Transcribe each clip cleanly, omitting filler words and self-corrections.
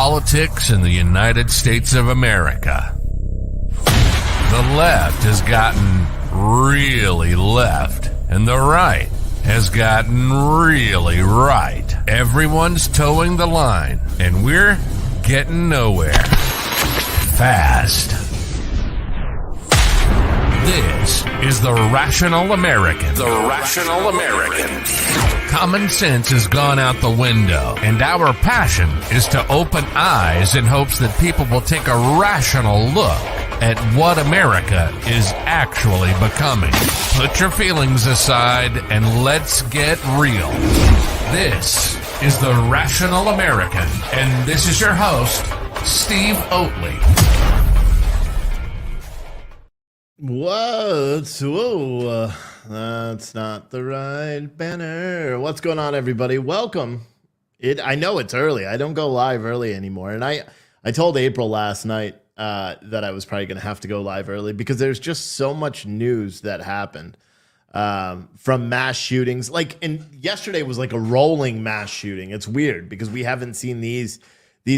politics in the United States of America. The left has gotten really left, and the right has gotten really right. Everyone's towing the line, and we're getting nowhere fast. This is the Rational American. The Rational American. Common sense has gone out the window, and our passion is to open eyes in hopes that people will take a rational look at what America is actually becoming. Put your feelings aside and let's get real. This is the Rational American, and this is your host, Steve Oatley. Whoa, that's not the right banner. What's going on, everybody? Welcome. I know it's early. I don't go live early anymore. And I told April last night that I was probably going to have to go live early because there's just so much news that happened from mass shootings. And yesterday was like a rolling mass shooting. It's weird because we haven't seen these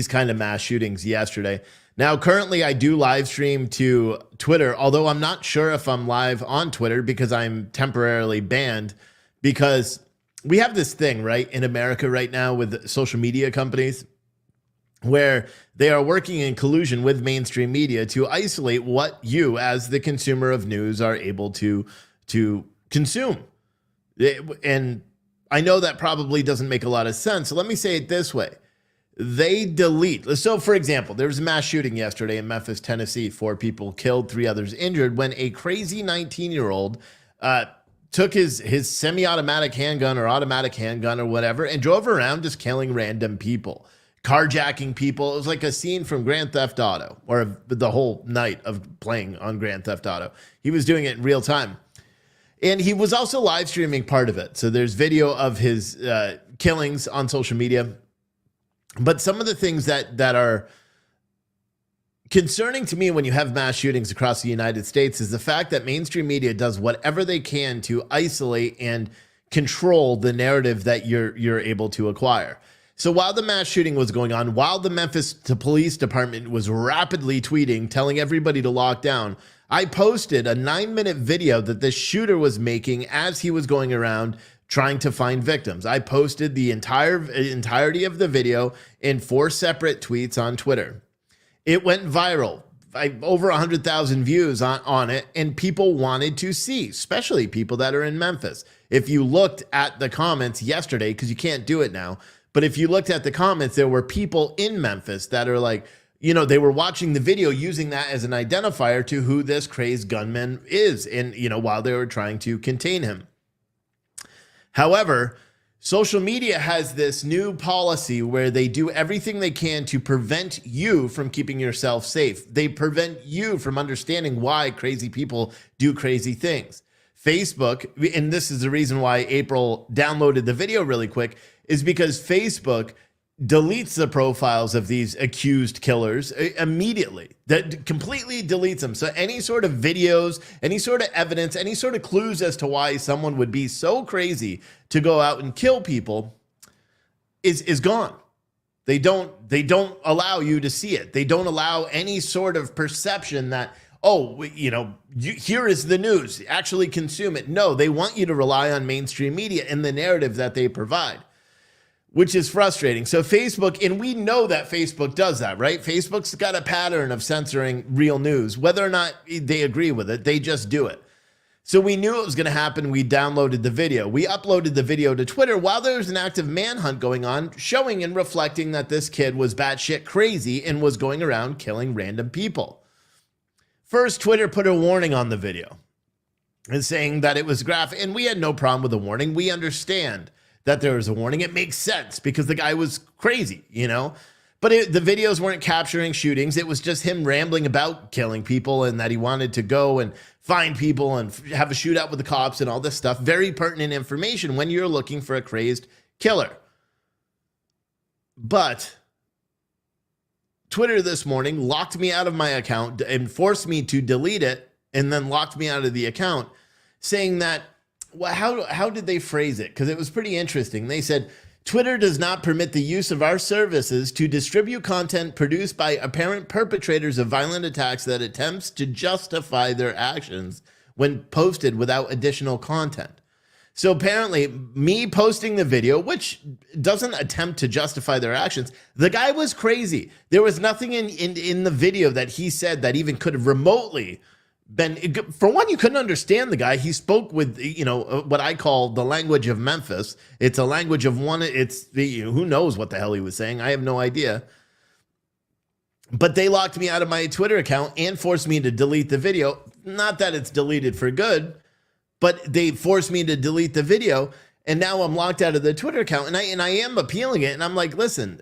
kind of mass shootings yesterday. Now, currently, I do live stream to Twitter, although I'm not sure if I'm live on Twitter because I'm temporarily banned, because we have this thing, right, in America right now with social media companies where they are working in collusion with mainstream media to isolate what you, as the consumer of news, are able to consume. And I know that probably doesn't make a lot of sense. So let me say it this way. They delete. So, for example, there was a mass shooting yesterday in Memphis, Tennessee. 4 people killed, 3 others injured when a crazy 19-year-old took his semi-automatic handgun or automatic handgun or whatever and drove around just killing random people, carjacking people. It was like a scene from Grand Theft Auto, or the whole night of playing on Grand Theft Auto. He was doing it in real time. And he was also live streaming part of it. So there's video of his killings on social media. But some of the things that are concerning to me when you have mass shootings across the United States is the fact that mainstream media does whatever they can to isolate and control the narrative that you're able to acquire. So while the mass shooting was going on, while the Memphis police department was rapidly tweeting, telling everybody to lock down, I posted a 9-minute video that the shooter was making as he was going around trying to find victims. I posted the entirety of the video in 4 separate tweets on Twitter. It went viral. Over 100,000 views on it, and people wanted to see, especially people that are in Memphis. If you looked at the comments yesterday, because you can't do it now, but if you looked at the comments, there were people in Memphis that are like, they were watching the video using that as an identifier to who this crazed gunman is, and while they were trying to contain him. However, social media has this new policy where they do everything they can to prevent you from keeping yourself safe. They prevent you from understanding why crazy people do crazy things. Facebook, and this is the reason why April downloaded the video really quick, is because Facebook deletes the profiles of these accused killers immediately. That completely deletes them. So any sort of videos, any sort of evidence, any sort of clues as to why someone would be so crazy to go out and kill people is gone. They don't allow you to see it. They don't allow any sort of perception that, here is the news, actually consume it. No, they want you to rely on mainstream media and the narrative that they provide, which is frustrating. So Facebook, and we know that Facebook does that, right? Facebook's got a pattern of censoring real news. Whether or not they agree with it, they just do it. So we knew it was going to happen. We downloaded the video. We uploaded the video to Twitter while there was an active manhunt going on, showing and reflecting that this kid was batshit crazy and was going around killing random people. First, Twitter put a warning on the video and saying that it was graphic, and we had no problem with the warning. We understand that there was a warning. It makes sense because the guy was crazy, But the videos weren't capturing shootings. It was just him rambling about killing people and that he wanted to go and find people and have a shootout with the cops and all this stuff. Very pertinent information when you're looking for a crazed killer. But Twitter this morning locked me out of my account and forced me to delete it and then locked me out of the account, saying that, well, how did they phrase it? Because it was pretty interesting. They said, Twitter does not permit the use of our services to distribute content produced by apparent perpetrators of violent attacks that attempts to justify their actions when posted without additional content. So apparently, me posting the video, which doesn't attempt to justify their actions, the guy was crazy. There was nothing in the video that he said that even could have remotely been. For one, you couldn't understand the guy. He spoke with, what I call the language of Memphis. It's a language of one. Who knows what the hell he was saying? I have no idea. But they locked me out of my Twitter account and forced me to delete the video. Not that it's deleted for good, but they forced me to delete the video, and now I'm locked out of the Twitter account, and I am appealing it, and I'm like, listen,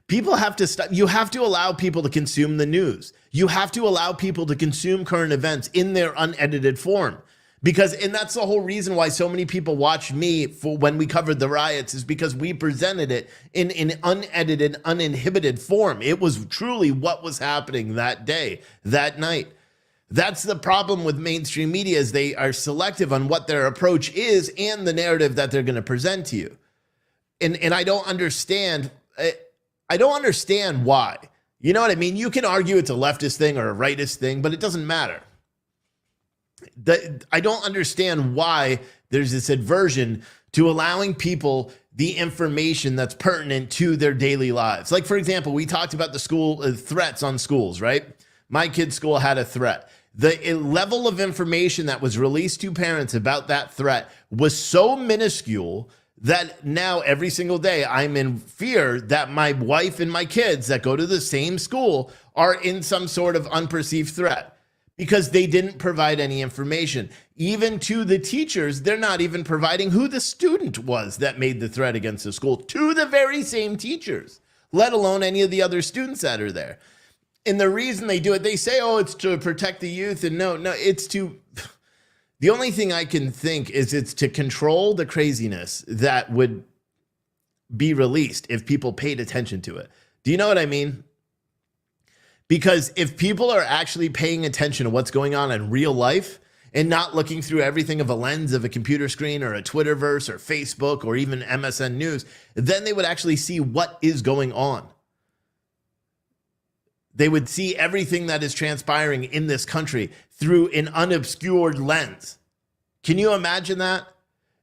people have to stop. You have to allow people to consume the news. You have to allow people to consume current events in their unedited form, and that's the whole reason why so many people watch me for when we covered the riots, is because we presented it in unedited, uninhibited form. It was truly what was happening that day, that night. That's the problem with mainstream media, is they are selective on what their approach is and the narrative that they're going to present to you. And I don't understand. I don't understand why. You know what I mean? You can argue it's a leftist thing or a rightist thing, but it doesn't matter. I don't understand why there's this aversion to allowing people the information that's pertinent to their daily lives. Like, for example, we talked about the school threats on schools, right? My kid's school had a threat. The level of information that was released to parents about that threat was so minuscule that now every single day I'm in fear that my wife and my kids that go to the same school are in some sort of unperceived threat, because they didn't provide any information. Even to the teachers, they're not even providing who the student was that made the threat against the school to the very same teachers, let alone any of the other students that are there. And the reason they do it, they say, oh, it's to protect the youth. And no, it's to, the only thing I can think is it's to control the craziness that would be released if people paid attention to it. Do you know what I mean? Because if people are actually paying attention to what's going on in real life and not looking through everything of a lens of a computer screen or a Twitterverse or Facebook or even MSN News, then they would actually see what is going on. They would see everything that is transpiring in this country through an unobscured lens. Can you imagine that?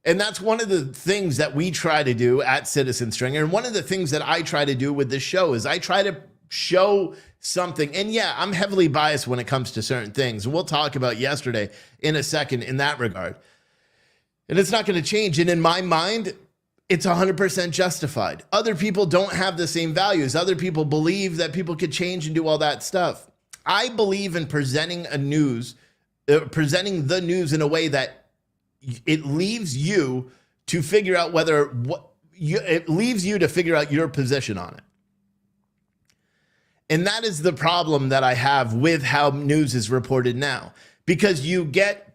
And that's one of the things that we try to do at Citizen Stringer. And one of the things that I try to do with this show is I try to show something. And yeah, I'm heavily biased when it comes to certain things. And we'll talk about yesterday in a second in that regard. And it's not going to change. And in my mind, it's 100% justified. Other people don't have the same values. Other people believe that people could change and do all that stuff. I believe in presenting the news in a way that it leaves you to figure out it leaves you to figure out your position on it. And that is the problem that I have with how news is reported now, because you get,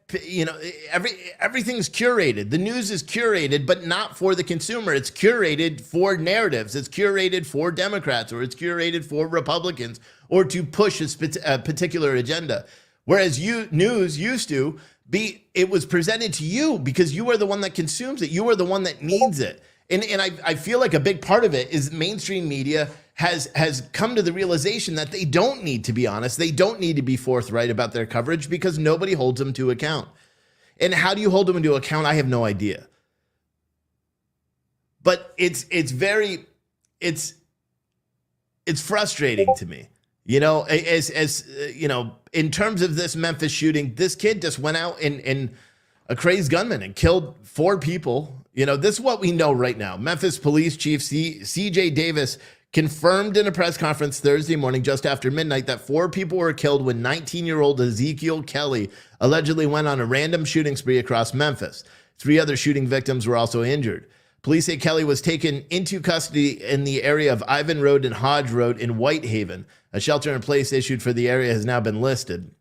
everything's curated. The news is curated, but not for the consumer. It's curated for narratives. It's curated for Democrats, or it's curated for Republicans, or to push a particular agenda. Whereas news used to be, it was presented to you because you are the one that consumes it. You are the one that needs it. And I feel like a big part of it is mainstream media has come to the realization that they don't need to be honest. They don't need to be forthright about their coverage because nobody holds them to account. And how do you hold them to account? I have no idea. But it's frustrating to me. In terms of this Memphis shooting, this kid just went out in a crazed gunman and killed 4 people. This is what we know right now. Memphis Police Chief C.J. Davis confirmed in a press conference Thursday morning just after midnight that 4 people were killed when 19-year-old Ezekiel Kelly allegedly went on a random shooting spree across Memphis. 3 other shooting victims were also injured. Police say Kelly was taken into custody in the area of Ivan Road and Hodge Road in Whitehaven. A shelter-in-place issued for the area has now been listed.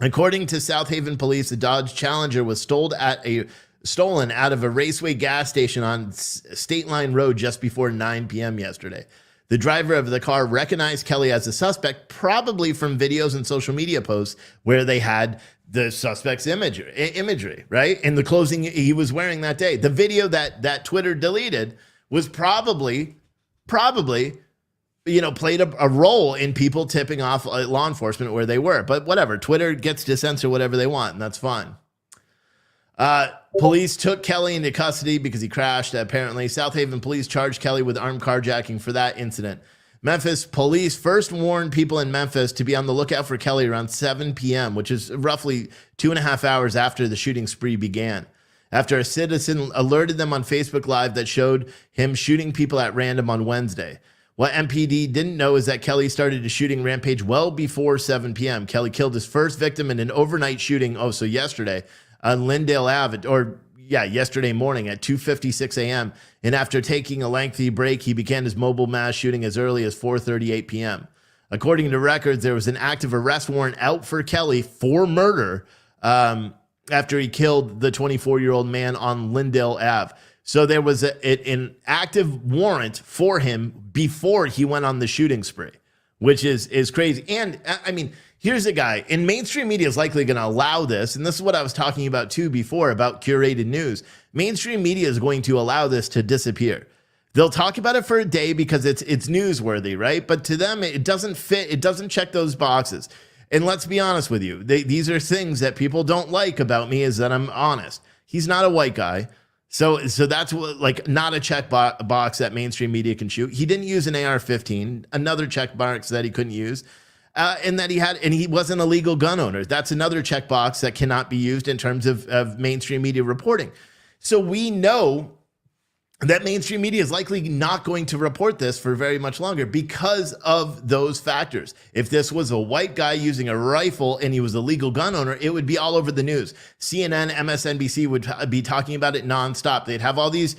According to South Haven police, the Dodge Challenger was stolen out of a Raceway gas station on State Line Road just before 9 p.m. yesterday. The driver of the car recognized Kelly as a suspect, probably from videos and social media posts where they had the suspect's imagery, right? And the clothing he was wearing that day. The video that Twitter deleted was probably, played a role in people tipping off law enforcement where they were. But whatever, Twitter gets to censor whatever they want, and that's fine. Police took Kelly into custody because he crashed, apparently. South Haven police charged Kelly with armed carjacking for that incident. Memphis police first warned people in Memphis to be on the lookout for Kelly around 7 p.m., which is roughly 2.5 hours after the shooting spree began. After a citizen alerted them on Facebook Live that showed him shooting people at random on Wednesday. What MPD didn't know is that Kelly started a shooting rampage well before 7 p.m. Kelly killed his first victim in an overnight shooting, yesterday, on Lindale Ave, yesterday morning at 2:56 a.m. And after taking a lengthy break, he began his mobile mass shooting as early as 4:38 p.m. According to records, there was an active arrest warrant out for Kelly for murder after he killed the 24-year-old man on Lindale Ave. So there was an active warrant for him before he went on the shooting spree, which is crazy. And I mean, here's a guy, and mainstream media is likely going to allow this. And this is what I was talking about too before about curated news. Mainstream media is going to allow this to disappear. They'll talk about it for a day because it's newsworthy, right? But to them, it doesn't fit. It doesn't check those boxes. And let's be honest with you. These are things that people don't like about me, is that I'm honest. He's not a white guy. So that's what, not a check box that mainstream media can shoot. He didn't use an AR-15, another check box that he couldn't use. And that he wasn't a legal gun owner. That's another checkbox that cannot be used in terms of mainstream media reporting. So we know that mainstream media is likely not going to report this for very much longer because of those factors. If this was a white guy using a rifle and he was a legal gun owner, it would be all over the news. CNN, MSNBC would be talking about it nonstop. They'd have all these,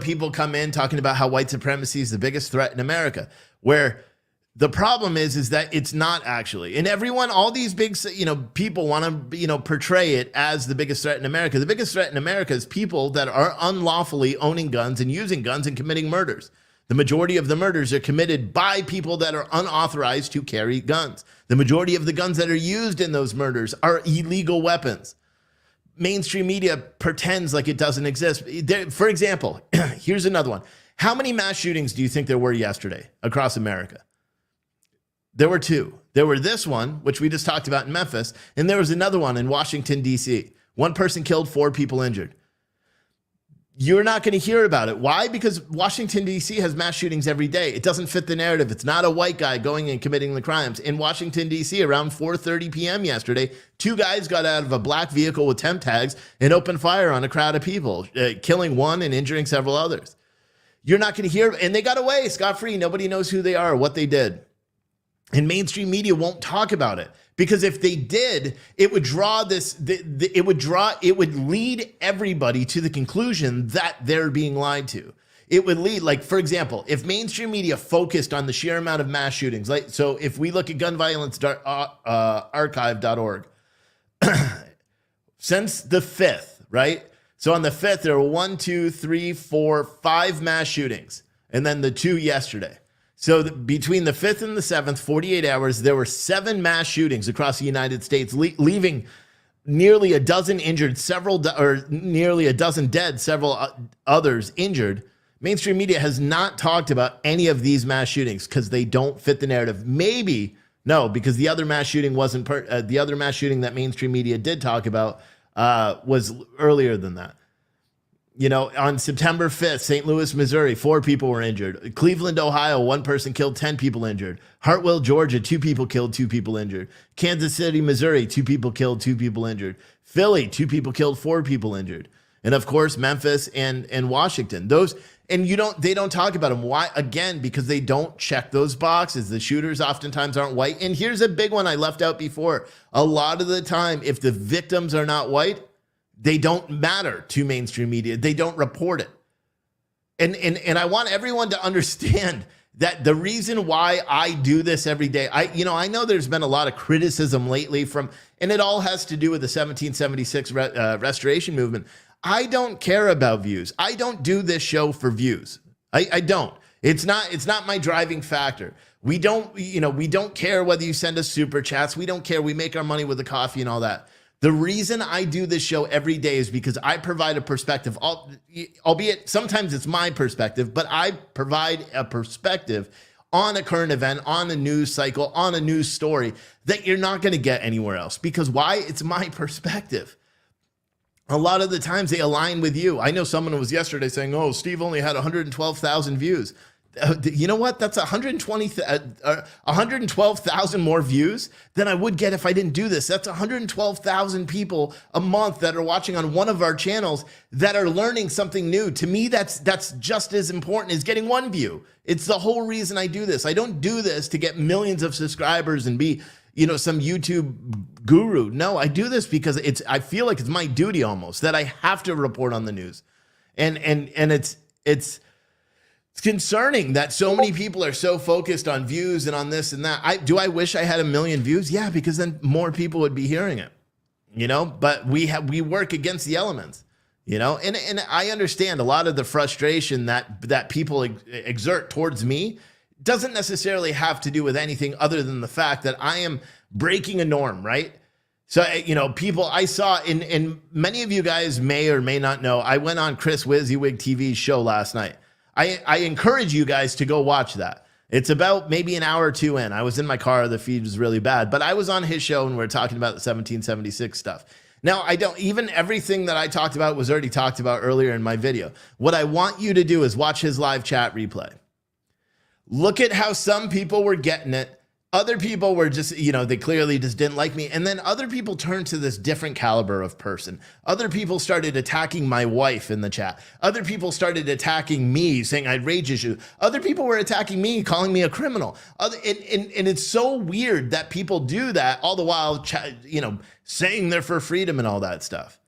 people come in talking about how white supremacy is the biggest threat in America, where the problem is that it's not actually. And everyone, all these big, people want to, portray it as the biggest threat in America. The biggest threat in America is people that are unlawfully owning guns and using guns and committing murders. The majority of the murders are committed by people that are unauthorized to carry guns. The majority of the guns that are used in those murders are illegal weapons. Mainstream media pretends like it doesn't exist. For example, here's another one. How many mass shootings do you think there were yesterday across America? There were two. There were this one, which we just talked about in Memphis, and there was another one in Washington, D.C. One person killed, 4 people injured. You're not going to hear about it. Why? Because Washington, D.C. has mass shootings every day. It doesn't fit the narrative. It's not a white guy going and committing the crimes. In Washington, D.C., around 4:30 p.m. yesterday, 2 guys got out of a black vehicle with temp tags and opened fire on a crowd of people, killing one and injuring several others. You're not going to hear, and they got away scot-free. Nobody knows who they are or what they did. And mainstream media won't talk about it because if they did, it would draw it would lead everybody to the conclusion that they're being lied to. It would lead, for example, if mainstream media focused on the sheer amount of mass shootings, so if we look at gunviolencearchive.org, since the 5th, right? So on the 5th, there were 5 mass shootings, and then the 2 yesterday. So between the 5th and the 7th, 48 hours, there were 7 mass shootings across the United States, leaving nearly a dozen injured, nearly a dozen dead, several others injured. Mainstream media has not talked about any of these mass shootings because they don't fit the narrative. Maybe, no, because the other mass shooting wasn't, the other mass shooting that mainstream media did talk about was earlier than that. On September 5th, St. Louis, Missouri, 4 people were injured. Cleveland, Ohio, 1 person killed, 10 people injured. Hartwell, Georgia, 2 people killed, 2 people injured. Kansas City, Missouri, 2 people killed, 2 people injured. Philly, 2 people killed, 4 people injured. And of course, Memphis and Washington. They don't talk about them. Why? Again, because they don't check those boxes. The shooters oftentimes aren't white. And here's a big one I left out before. A lot of the time, if the victims are not white, they don't matter to mainstream media. They don't report it. And I want everyone to understand that the reason why I do this every day, I know there's been a lot of criticism lately and it all has to do with the 1776 restoration movement. I don't care about views. I don't do this show for views. I don't. It's not my driving factor. We don't care whether you send us super chats. We don't care. We make our money with the coffee and all that. The reason I do this show every day is because I provide a perspective, albeit sometimes it's my perspective, but I provide a perspective on a current event, on a news cycle, on a news story that you're not going to get anywhere else. Because why? It's my perspective. A lot of the times they align with you. I know someone was yesterday saying, oh, Steve only had 112,000 views. You know what? That's 112,000 more views than I would get if I didn't do this. That's 112,000 people a month that are watching on one of our channels that are learning something new. To me, that's just as important as getting one view. It's the whole reason I do this. I don't do this to get millions of subscribers and be, some YouTube guru. No, I do this because I feel like it's my duty almost that I have to report on the news. And it's concerning that so many people are so focused on views and on this and that. I wish I had 1 million views? Yeah, because then more people would be hearing it, but we work against the elements, and I understand a lot of the frustration that people exert towards me doesn't necessarily have to do with anything other than the fact that I am breaking a norm, right? So, people I saw in many of you guys may or may not know, I went on Chris WYSIWYG TV's show last night. I encourage you guys to go watch that. It's about maybe an hour or two in. I was in my car. The feed was really bad, but I was on his show and we're talking about the 1776 stuff. Now, everything that I talked about was already talked about earlier in my video. What I want you to do is watch his live chat replay. Look at how some people were getting it. Other people were just, they clearly just didn't like me. And then other people turned to this different caliber of person. Other people started attacking my wife in the chat. Other people started attacking me, saying I'd rage issue. Other people were attacking me, calling me a criminal. And it's so weird that people do that all the while, saying they're for freedom and all that stuff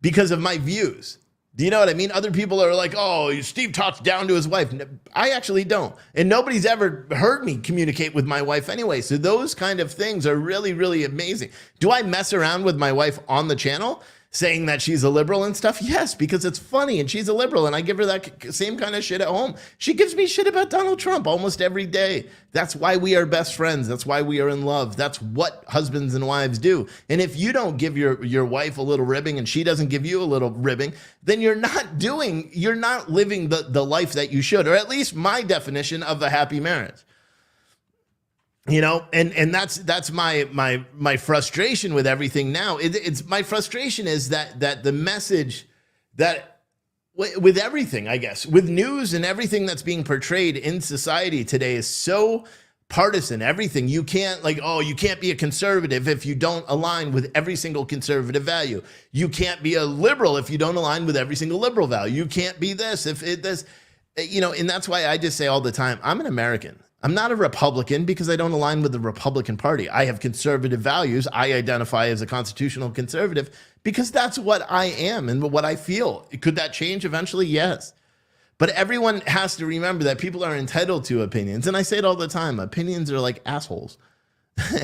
because of my views. Do you know what I mean? Other people are like, oh, Steve talks down to his wife. I actually don't. And nobody's ever heard me communicate with my wife anyway. So those kind of things are really, really amazing. Do I mess around with my wife on the channel saying that she's a liberal and stuff? Yes, because it's funny and she's a liberal and I give her that same kind of shit at home. She gives me shit about Donald Trump almost every day. That's why we are best friends. That's why we are in love. That's what husbands and wives do. And if you don't give your wife a little ribbing and she doesn't give you a little ribbing, then you're not living the life that you should, or at least my definition of a happy marriage. And that's my frustration with everything now. It's my frustration is that the message that with everything, I guess, with news and everything that's being portrayed in society today is so partisan. Everything you can't you can't be a conservative if you don't align with every single conservative value. You can't be a liberal if you don't align with every single liberal value. You can't be this and that's why I just say all the time, I'm an American. I'm not a Republican because I don't align with the Republican Party. I have conservative values. I identify as a constitutional conservative because that's what I am and what I feel. Could that change eventually? Yes. But everyone has to remember that people are entitled to opinions. And I say it all the time. Opinions are like assholes.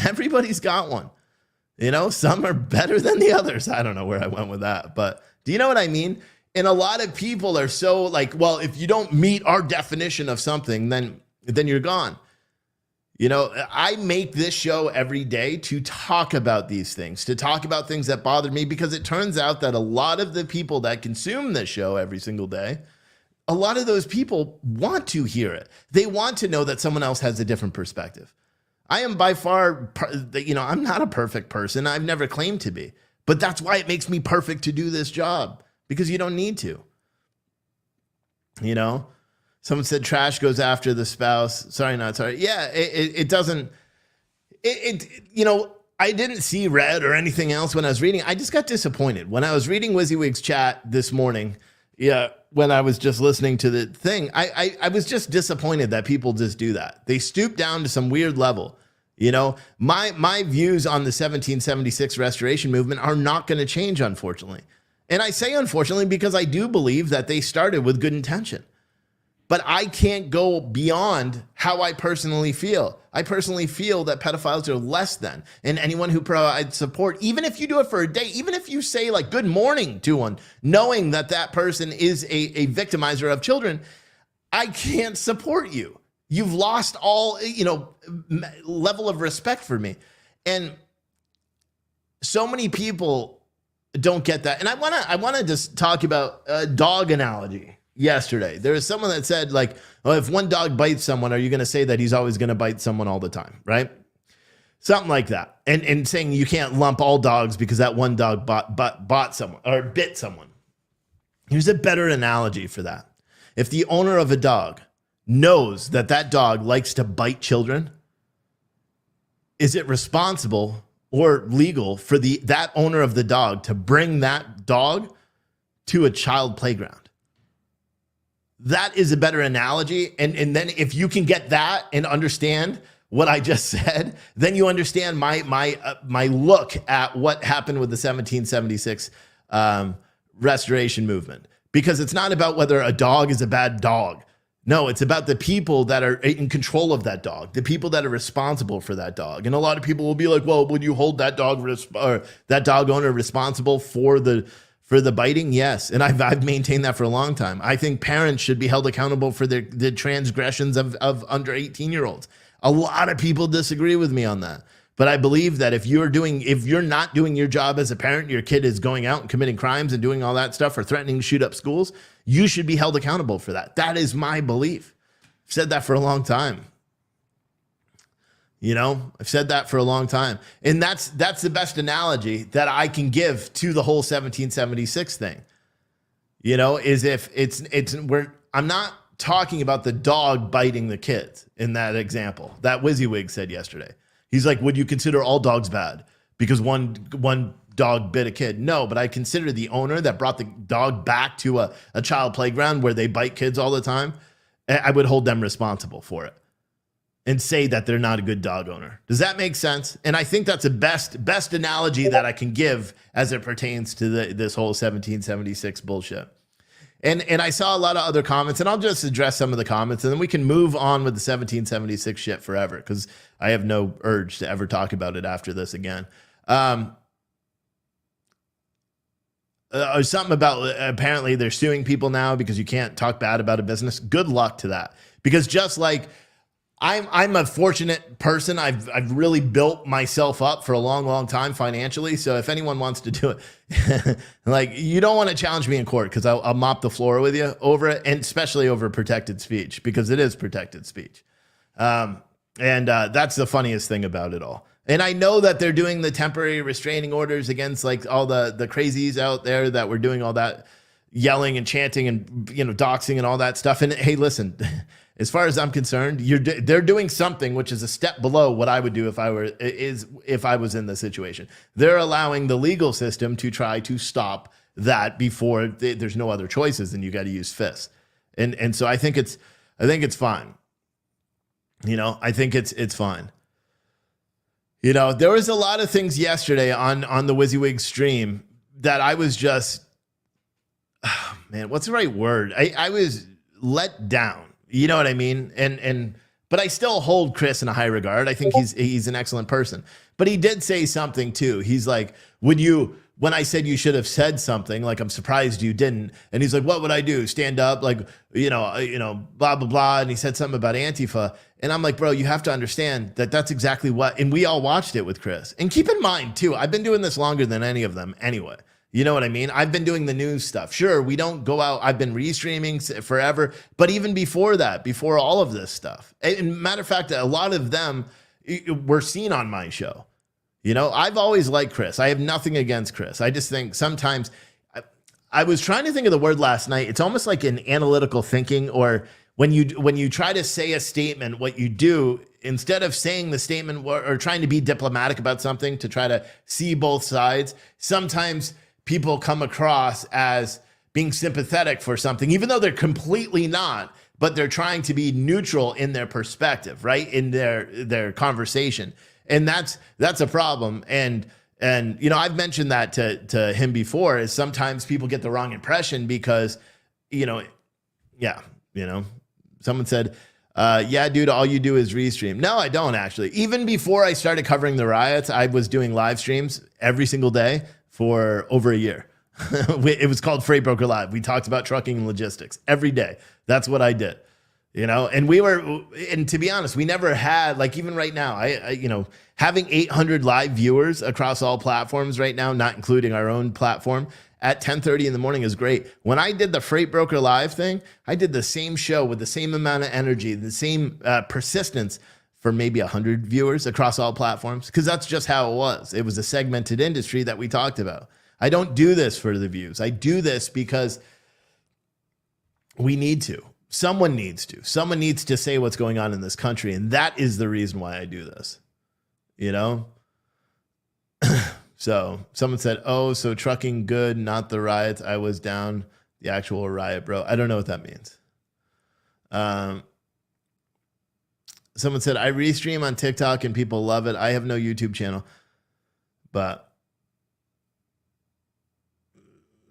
Everybody's got one. Some are better than the others. I don't know where I went with that, but do you know what I mean? And a lot of people are so like, well, if you don't meet our definition of something, then you're gone. I make this show every day to talk about these things, to talk about things that bother me, because it turns out that a lot of the people that consume this show every single day, a lot of those people want to hear it. They want to know that someone else has a different perspective. I am by far, I'm not a perfect person. I've never claimed to be, but that's why it makes me perfect to do this job, because you don't need to, Someone said trash goes after the spouse. Sorry, not sorry. Yeah, it doesn't. I didn't see red or anything else when I was reading. I just got disappointed when I was reading WYSIWYG's chat this morning. Yeah, when I was just listening to the thing, I was just disappointed that people just do that. They stoop down to some weird level. My views on the 1776 restoration movement are not going to change, unfortunately. And I say unfortunately because I do believe that they started with good intention. But I can't go beyond how I personally feel. I personally feel that pedophiles are less than, and anyone who provides support, even if you do it for a day, even if you say like good morning to one, knowing that that person is a victimizer of children, I can't support you. You've lost all, level of respect for me. And so many people don't get that. And I want to just talk about a dog analogy. Yesterday, there was someone that said, like, oh, if one dog bites someone, are you going to say that he's always going to bite someone all the time? Right? Something like that. And saying you can't lump all dogs because that one dog bought someone or bit someone. Here's a better analogy for that. If the owner of a dog knows that that dog likes to bite children, is it responsible or legal for that owner of the dog to bring that dog to a child playground? That is a better analogy. And then if you can get that and understand what I just said, then you understand my look at what happened with the 1776 restoration movement. Because it's not about whether a dog is a bad dog. No, it's about the people that are in control of that dog, the people that are responsible for that dog. And a lot of people will be like, well, would you hold that dog or that dog owner responsible for the biting? Yes. And I've maintained that for a long time. I think parents should be held accountable for the transgressions of under 18-year-olds. A lot of people disagree with me on that. But I believe that if you're not doing your job as a parent, your kid is going out and committing crimes and doing all that stuff or threatening to shoot up schools, you should be held accountable for that. That is my belief. I've said that for a long time. I've said that for a long time. And that's the best analogy that I can give to the whole 1776 thing. Is if I'm not talking about the dog biting the kids in that example that WYSIWYG said yesterday. He's like, would you consider all dogs bad because one dog bit a kid? No, but I consider the owner that brought the dog back to a child playground where they bite kids all the time. I would hold them responsible for it and say that they're not a good dog owner. Does that make sense? And I think that's the best analogy that I can give as it pertains to this whole 1776 bullshit. And I saw a lot of other comments, and I'll just address some of the comments, and then we can move on with the 1776 shit forever, because I have no urge to ever talk about it after this again. Something about apparently they're suing people now because you can't talk bad about a business. Good luck to that, because just like I'm a fortunate person. I've really built myself up for a long, long time financially. So if anyone wants to do it, like, you don't want to challenge me in court, because I'll mop the floor with you over it, and especially over protected speech, because it is protected speech. And that's the funniest thing about it all. And I know that they're doing the temporary restraining orders against like all the crazies out there that were doing all that yelling and chanting and doxing and all that stuff. And hey, listen. As far as I'm concerned, they're doing something which is a step below what I would do if I was in the situation. They're allowing the legal system to try to stop that before there's no other choices, and you got to use fists. And so I think it's fine. I think it's fine. There was a lot of things yesterday on the WYSIWYG stream that I was just, man, what's the right word? I was let down. You know what I mean? But I still hold Chris in a high regard. I think he's an excellent person. But he did say something too. He's like, when I said you should have said something, like, I'm surprised you didn't. And he's like, what would I do? Stand up? Like, blah, blah, blah. And he said something about Antifa. And I'm like, bro, you have to understand that that's exactly what, and we all watched it with Chris. And keep in mind too, I've been doing this longer than any of them anyway. You know what I mean? I've been doing the news stuff. Sure, we don't go out. I've been restreaming forever. But even before that, before all of this stuff, and matter of fact, a lot of them were seen on my show. I've always liked Chris. I have nothing against Chris. I just think sometimes, I was trying to think of the word last night. It's almost like an analytical thinking, or when you try to say a statement, what you do, instead of saying the statement or trying to be diplomatic about something to try to see both sides, sometimes people come across as being sympathetic for something, even though they're completely not, but they're trying to be neutral in their perspective, right? In their conversation. And that's a problem. And I've mentioned that to him before, is sometimes people get the wrong impression because, someone said, yeah, dude, all you do is restream. No, I don't actually. Even before I started covering the riots, I was doing live streams every single day for over a year. It was called Freight Broker Live. We talked about trucking and logistics every day. That's what I did. And to be honest, we never had, like, even right now, having 800 live viewers across all platforms right now, not including our own platform, at 10:30 in the morning is great. When I did the Freight Broker Live thing, I did the same show with the same amount of energy, the same persistence for maybe 100 viewers across all platforms, because that's just how it was. It was a segmented industry that we talked about. I don't do this for the views. I do this because we need to. Someone needs to. Someone needs to say what's going on in this country, and that is the reason why I do this. So someone said, "Oh, so trucking good, not the riots. I was down the actual riot, bro." I don't know what that means. Someone said, "I restream on TikTok and people love it. I have no YouTube channel." But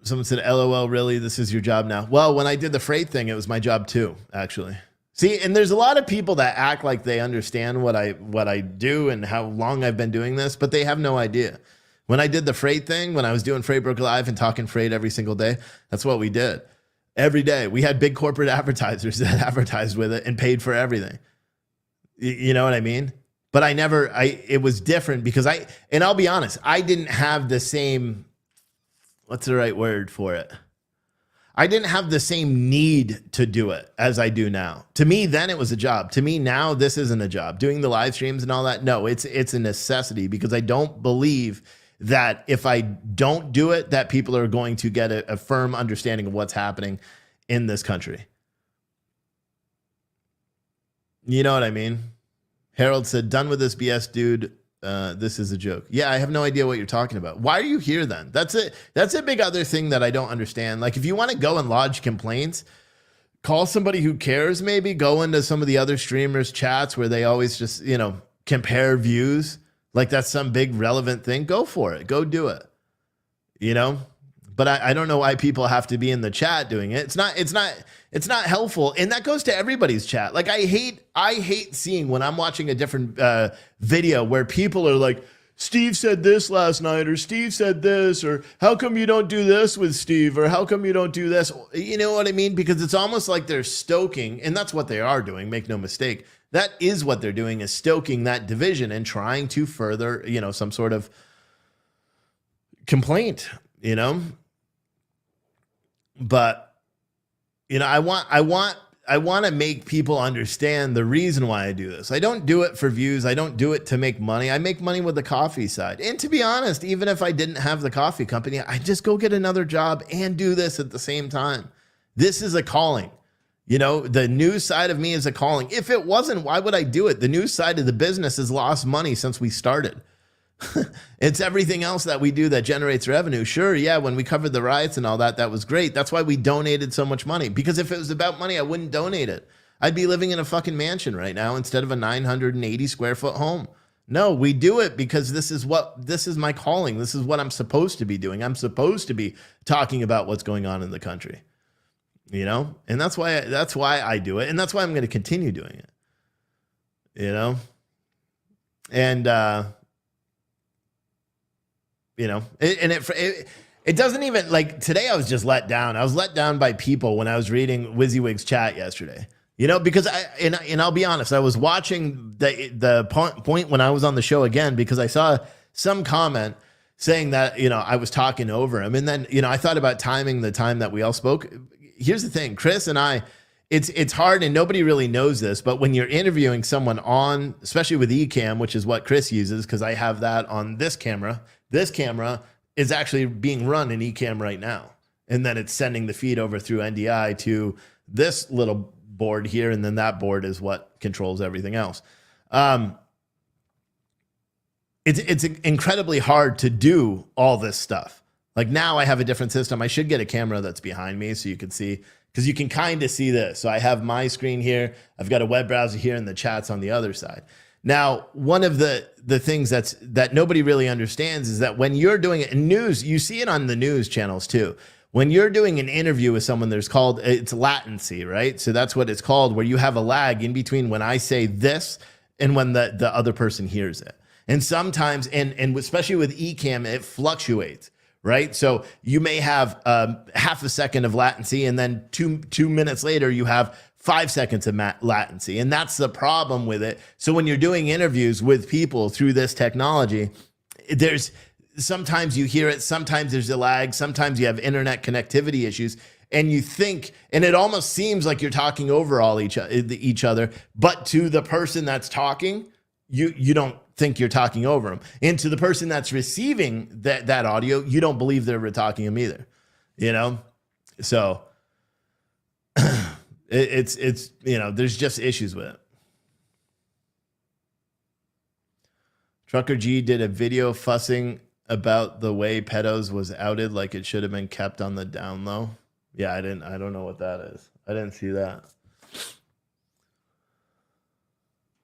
someone said, "LOL, really? This is your job now?" Well, when I did the freight thing, it was my job too, actually. See, and there's a lot of people that act like they understand what I do and how long I've been doing this, but they have no idea. When I did the freight thing, when I was doing Freight Broker Live and talking freight every single day, that's what we did. Every day. We had big corporate advertisers that advertised with it and paid for everything. You know what I mean? But it was different because and I'll be honest, I didn't have the same, what's the right word for it? I didn't have the same need to do it as I do now. To me, then it was a job. To me now, this isn't a job. Doing the live streams and all that, no, it's a necessity because I don't believe that if I don't do it, that people are going to get a firm understanding of what's happening in this country. You know what I mean? Harold said, "Done with this BS, dude. This is a joke." Yeah, I have no idea what you're talking about. Why are you here then? That's a big other thing that I don't understand. Like, if you want to go and lodge complaints, call somebody who cares, maybe go into some of the other streamers' chats where they always just, compare views. Like that's some big relevant thing. Go for it. Go do it. But I don't know why people have to be in the chat doing it. It's not helpful. And that goes to everybody's chat. Like I hate seeing when I'm watching a different video where people are like, "Steve said this last night," or "Steve said this," or "How come you don't do this with Steve?" or "How come you don't do this?" You know what I mean? Because it's almost like they're stoking, and that's what they are doing. Make no mistake. That is what they're doing, is stoking that division and trying to further, some sort of complaint, But, I want to make people understand the reason why I do this. I don't do it for views. I don't do it to make money. I make money with the coffee side. And to be honest, even if I didn't have the coffee company, I'd just go get another job and do this at the same time. This is a calling. The news side of me is a calling. If it wasn't, why would I do it? The news side of the business has lost money since we started. It's everything else that we do that generates revenue. Sure, yeah, when we covered the riots and all that, that was great. That's why we donated so much money. Because if it was about money, I wouldn't donate it. I'd be living in a fucking mansion right now instead of a 980 square foot home. No, we do it because this is my calling. This is what I'm supposed to be doing. I'm supposed to be talking about what's going on in the country. And that's why I do it. And that's why I'm going to continue doing it, and, it doesn't even, like, today I was just let down. I was let down by people when I was reading WYSIWYG's chat yesterday, because and I'll be honest, I was watching the point when I was on the show again, because I saw some comment saying that, I was talking over him. And then, I thought about timing the time that we all spoke. Here's the thing, Chris and I, it's hard and nobody really knows this, but when you're interviewing someone on, especially with Ecamm, which is what Chris uses, because I have that on this camera is actually being run in Ecamm right now. And then it's sending the feed over through NDI to this little board here. And then that board is what controls everything else. It's incredibly hard to do all this stuff. Like now I have a different system. I should get a camera that's behind me so you can see, because you can kind of see this. So I have my screen here. I've got a web browser here and the chat's on the other side. Now, one of the things that nobody really understands is that when you're doing it in news, you see it on the news channels too. When you're doing an interview with someone, it's latency, right? So that's what it's called, where you have a lag in between when I say this and when the other person hears it. And sometimes, and especially with Ecamm, it fluctuates, right? So you may have half a second of latency, and then two minutes later, you have 5 seconds of latency. And that's the problem with it. So when you're doing interviews with people through this technology, there's sometimes you hear it, sometimes there's a lag, sometimes you have internet connectivity issues, and you think, and it almost seems like you're talking over each other, but to the person that's talking, you don't think you're talking over them. And to the person that's receiving that audio, you don't believe they're talking them either, you know? So it's there's just issues with it. Trucker G did a video fussing about the way pedos was outed, like it should have been kept on the down low. Yeah, I don't know what that is. I didn't see that.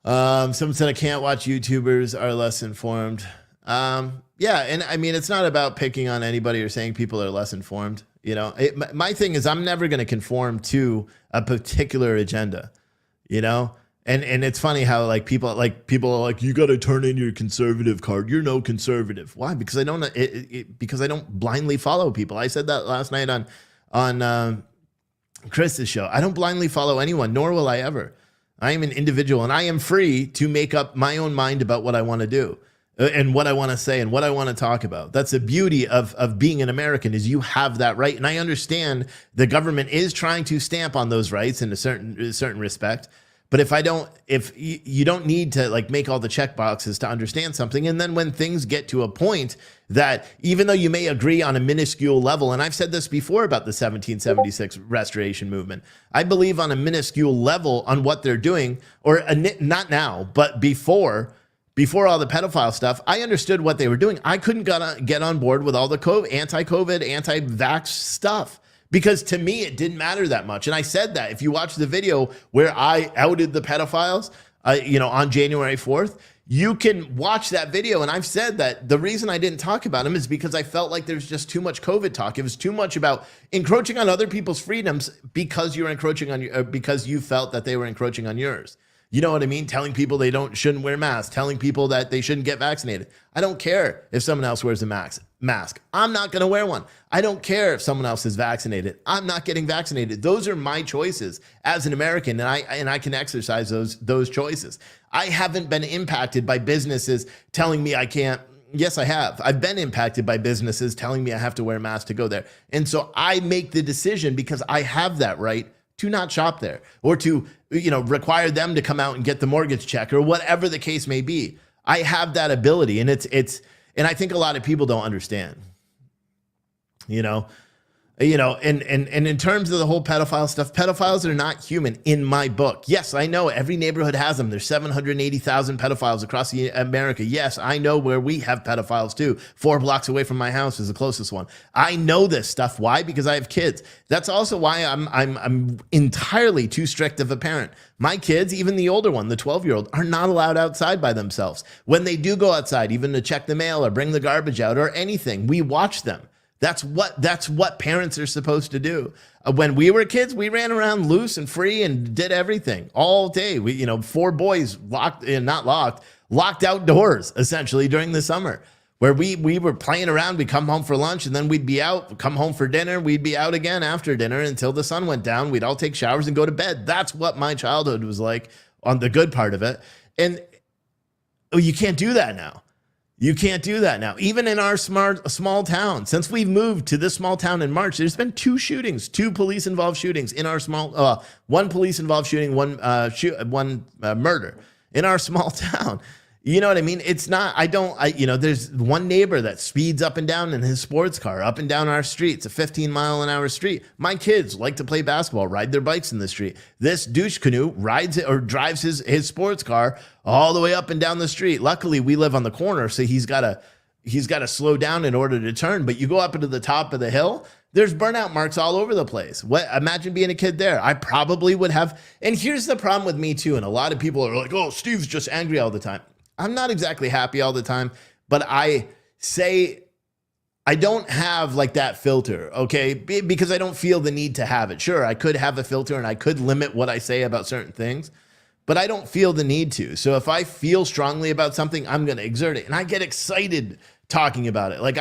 Someone said I can't watch YouTubers are less informed. Yeah, and I mean, it's not about picking on anybody or saying people are less informed. You know, my thing is I'm never going to conform to a particular agenda, you know? And it's funny how people are like, you got to turn in your conservative card. You're no conservative. Why? Because I don't blindly follow people. I said that last night on Chris's show. I don't blindly follow anyone, nor will I ever. I am an individual, and I am free to make up my own mind about what I want to do and what I want to say and what I want to talk about. That's the beauty of being an American, is you have that right. And I understand the government is trying to stamp on those rights in a certain respect. But if you don't need to make all the check boxes to understand something. And then when things get to a point that even though you may agree on a minuscule level, and I've said this before about the 1776 restoration movement, I believe on a minuscule level on what they're doing, or not now, but before all the pedophile stuff, I understood what they were doing. I couldn't get on board with all the anti-COVID, anti-vax stuff, because to me, it didn't matter that much. And I said that if you watch the video where I outed the pedophiles, on January 4th, you can watch that video. And I've said that the reason I didn't talk about them is because I felt like there's just too much COVID talk. It was too much about encroaching on other people's freedoms because you're encroaching on because you felt that they were encroaching on yours. You know what I mean? Telling people they shouldn't wear masks, telling people that they shouldn't get vaccinated. I don't care if someone else wears a mask. I'm not going to wear one. I don't care if someone else is vaccinated. I'm not getting vaccinated. Those are my choices as an American, and I can exercise those choices. I haven't been impacted by businesses telling me I can't. Yes, I have. I've been impacted by businesses telling me I have to wear a mask to go there. And so I make the decision because I have that right to not shop there, or to, require them to come out and get the mortgage check, or whatever the case may be. I have that ability, and and I think a lot of people don't understand, and in terms of the whole pedophile stuff, pedophiles are not human in my book. Yes, I know every neighborhood has them. There's 780,000 pedophiles across America. Yes, I know where we have pedophiles too. 4 blocks away from my house is the closest one. I know this stuff. Why? Because I have kids. That's also why I'm entirely too strict of a parent. My kids, even the older one, the 12-year-old, are not allowed outside by themselves. When they do go outside, even to check the mail or bring the garbage out or anything, we watch them. That's what parents are supposed to do. When we were kids, we ran around loose and free and did everything all day. We, 4 boys locked outdoors essentially during the summer, where we were playing around. We'd come home for lunch, and then we'd be out, come home for dinner. We'd be out again after dinner until the sun went down. We'd all take showers and go to bed. That's what my childhood was like, on the good part of it. And you can't do that now. You can't do that now. Even in our small town, since we've moved to this small town in March, there's been 2 shootings, 2 police-involved shootings in our small, 1 police-involved shooting, one murder in our small town. You know what I mean? It's not, there's one neighbor that speeds up and down in his sports car, up and down our street. It's a 15-mile-an-hour street. My kids like to play basketball, ride their bikes in the street. This douche canoe rides it or drives his sports car all the way up and down the street. Luckily, we live on the corner, so he's got to slow down in order to turn. But you go up into the top of the hill, there's burnout marks all over the place. Imagine being a kid there. I probably would have. And here's the problem with me too. And a lot of people are like, "Oh, Steve's just angry all the time." I'm not exactly happy all the time, but I say I don't have that filter, okay? Because I don't feel the need to have it. Sure, I could have a filter and I could limit what I say about certain things, but I don't feel the need to. So if I feel strongly about something, I'm going to exert it. And I get excited talking about it. Like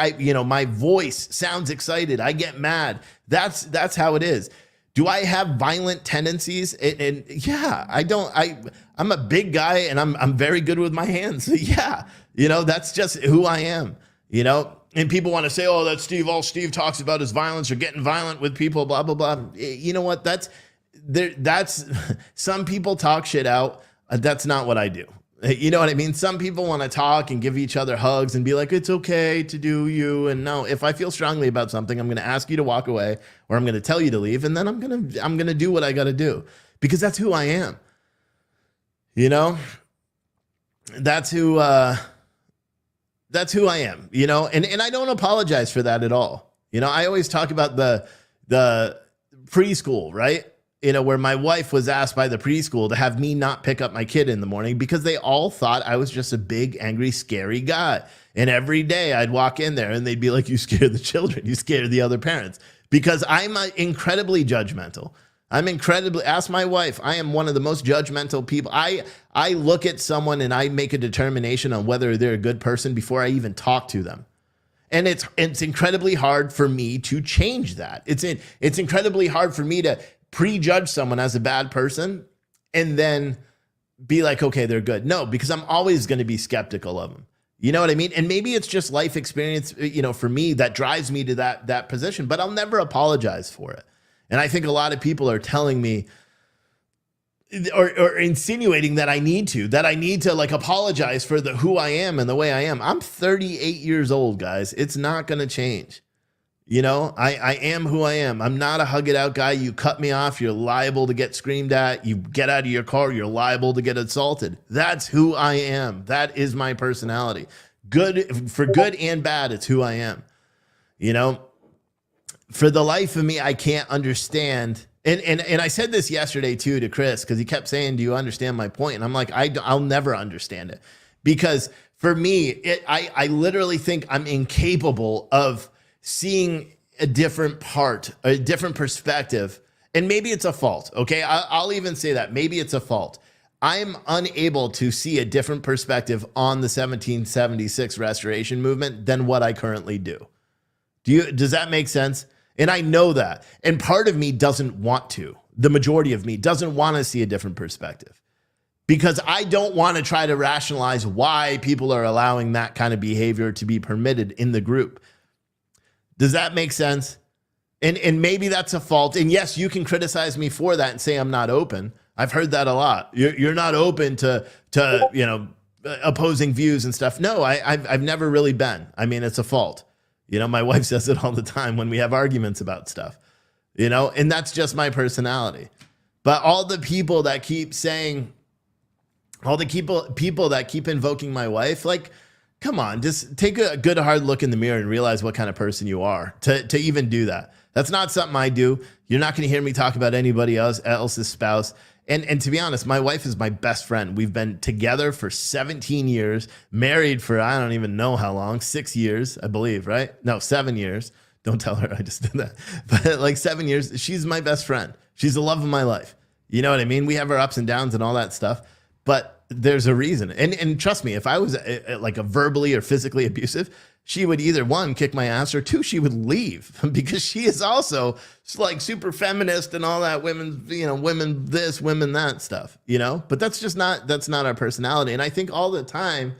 my voice sounds excited. I get mad. That's how it is. Do I have violent tendencies? And yeah, I'm a big guy and I'm very good with my hands. So yeah, that's just who I am, and people want to say, oh, that's Steve. All Steve talks about is violence or getting violent with people, blah, blah, blah. You know what? That's some people talk shit out. That's not what I do. You know what I mean? Some people want to talk and give each other hugs and be like, it's okay to do you. And no, if I feel strongly about something, I'm going to ask you to walk away or I'm going to tell you to leave. And then I'm going to do what I got to do because that's who I am. That's who I am, and I don't apologize for that at all. I always talk about the preschool, right? Where my wife was asked by the preschool to have me not pick up my kid in the morning because they all thought I was just a big, angry, scary guy. And every day I'd walk in there and they'd be like, you scare the children, you scare the other parents, because I'm incredibly judgmental. Ask my wife, I am one of the most judgmental people. I look at someone and I make a determination on whether they're a good person before I even talk to them. And it's incredibly hard for me to change that. It's incredibly hard for me to prejudge someone as a bad person and then be like, okay, they're good. No, because I'm always going to be skeptical of them. You know what I mean? And maybe it's just life experience, for me that drives me to that position, but I'll never apologize for it. And I think a lot of people are telling me or insinuating that I need to like apologize for who I am and the way I am. I'm 38 years old, guys. It's not going to change. I am who I am. I'm not a hug it out guy. You cut me off, you're liable to get screamed at. You get out of your car, you're liable to get assaulted. That's who I am. That is my personality. For good and bad, it's who I am. For the life of me, I can't understand. And I said this yesterday too to Chris, because he kept saying, do you understand my point? And I'm like, I'll never understand it. Because for me, I literally think I'm incapable of seeing a different perspective. And maybe it's a fault. Okay. I'll even say that maybe it's a fault. I'm unable to see a different perspective on the 1776 restoration movement than what I currently do. Does that make sense? And I know that. And part of me doesn't want to. The majority of me doesn't want to see a different perspective because I don't want to try to rationalize why people are allowing that kind of behavior to be permitted in the group. Does that make sense? And maybe that's a fault. And yes, you can criticize me for that and say I'm not open. I've heard that a lot. You're not open to opposing views and stuff. No, I've never really been. I mean, it's a fault. My wife says it all the time when we have arguments about stuff, and that's just my personality. But all the people that keep saying, all the people that keep invoking my wife, like, come on, just take a good hard look in the mirror and realize what kind of person you are to even do that. That's not something I do. You're not going to hear me talk about anybody else's spouse. And to be honest, my wife is my best friend. We've been together for 17 years, married for, I don't even know how long, 6 years, I believe, right? No, 7 years. Don't tell her I just did that. But like 7 years, she's my best friend. She's the love of my life. You know what I mean? We have our ups and downs and all that stuff, but there's a reason. And trust me, if I was like a verbally or physically abusive, she would either one, kick my ass, or two, she would leave because she is also like super feminist and all that women this, women that stuff, but that's not our personality. And I think all the time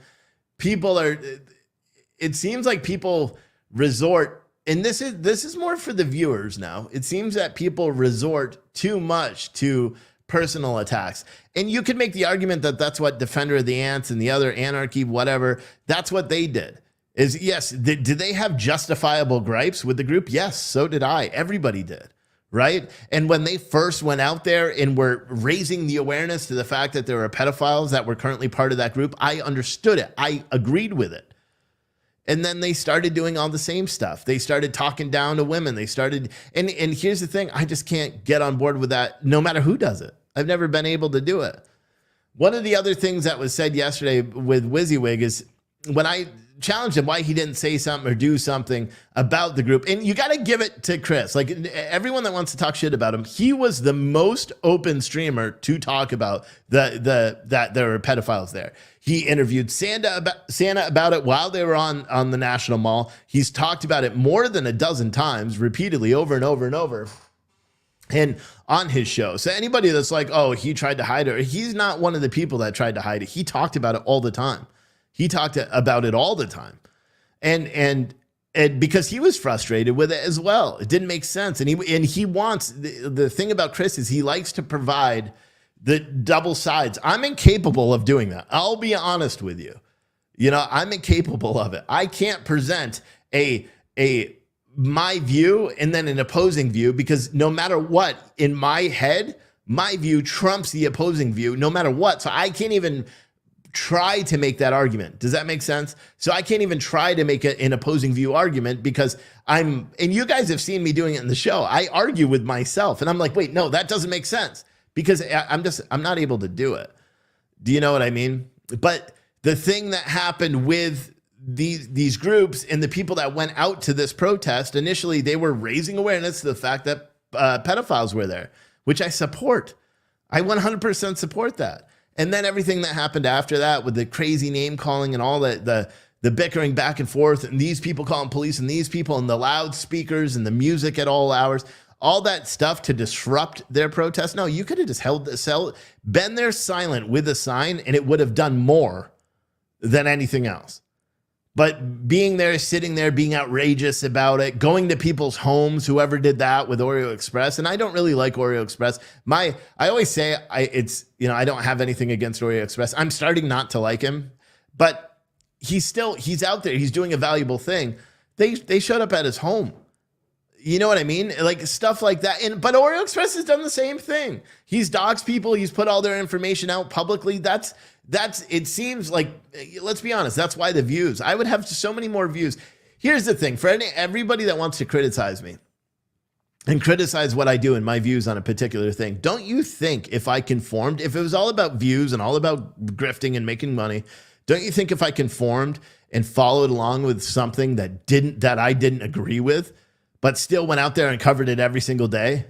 it seems like people resort, and this is more for the viewers now. It seems that people resort too much to personal attacks. And you could make the argument that that's what Defender of the Ants and the other Anarchy, whatever, that's what they did. Is yes, did they have justifiable gripes with the group? Yes, so did I. Everybody did, right? And when they first went out there and were raising the awareness to the fact that there were pedophiles that were currently part of that group, I understood it. I agreed with it. And then they started doing all the same stuff. They started talking down to women. They started, and here's the thing, I just can't get on board with that no matter who does it. I've never been able to do it. One of the other things that was said yesterday with WYSIWYG is when I challenged him why he didn't say something or do something about the group, and you got to give it to Chris. Like everyone that wants to talk shit about him, he was the most open streamer to talk about that there were pedophiles there. He interviewed Santa about it while they were on the National Mall. He's talked about it more than a dozen times, repeatedly, over and over and over, and on his show. So anybody that's like, oh, he tried to hide it, he's not one of the people that tried to hide it. He talked about it all the time. He talked about it all the time. And because he was frustrated with it as well. It didn't make sense. And he wants, the thing about Chris is he likes to provide the double sides. I'm incapable of doing that. I'll be honest with you. You know, I'm incapable of it. I can't present my view and then an opposing view, because no matter what, in my head, my view trumps the opposing view no matter what. So I can't even try to make that argument. Does that make sense? So I can't even try to make an opposing view argument because and you guys have seen me doing it in the show. I argue with myself and I'm like, wait, no, that doesn't make sense, because I'm not able to do it. Do you know what I mean? But the thing that happened with these groups and the people that went out to this protest, initially they were raising awareness to the fact that pedophiles were there, which I support. I 100% support that. And then everything that happened after that with the crazy name calling and all the bickering back and forth, and these people calling police and these people and the loudspeakers and the music at all hours, all that stuff to disrupt their protest. No, you could have just been there silent with a sign and it would have done more than anything else. But being there, sitting there, being outrageous about it, going to people's homes, whoever did that with Oreo Express, and I don't really like Oreo Express. I always say I don't have anything against Oreo Express. I'm starting not to like him, but he's out there. He's doing a valuable thing. They showed up at his home. You know what I mean? Like stuff like that. But Oreo Express has done the same thing. He's doxed people. He's put all their information out publicly. It seems like, let's be honest, that's why the views. I would have so many more views. Here's the thing, for everybody that wants to criticize me and criticize what I do and my views on a particular thing, don't you think if I conformed, if it was all about views and all about grifting and making money, don't you think if I conformed and followed along with something that I didn't agree with, but still went out there and covered it every single day?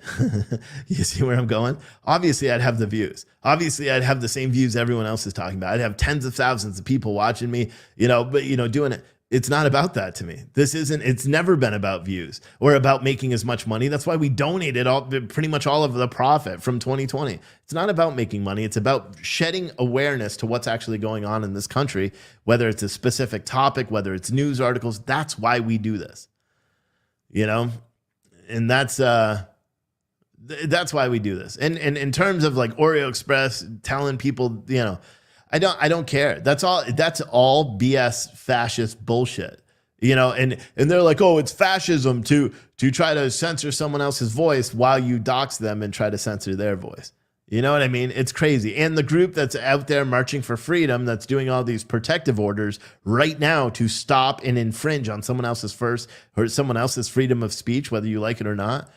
You see where I'm going? Obviously, I'd have the views. Obviously, I'd have the same views everyone else is talking about. I'd have tens of thousands of people watching me, doing it. It's not about that to me. It's never been about views or about making as much money. That's why we donated pretty much all of the profit from 2020. It's not about making money. It's about shedding awareness to what's actually going on in this country, whether it's a specific topic, whether it's news articles. That's why we do this. And that's why we do this. And in terms of like Oreo Express telling people, I don't care. That's all BS fascist bullshit. And they're like, oh, it's fascism to try to censor someone else's voice while you dox them and try to censor their voice. You know what I mean? It's crazy. And the group that's out there marching for freedom, that's doing all these protective orders right now to stop and infringe on someone else's freedom of speech, whether you like it or not.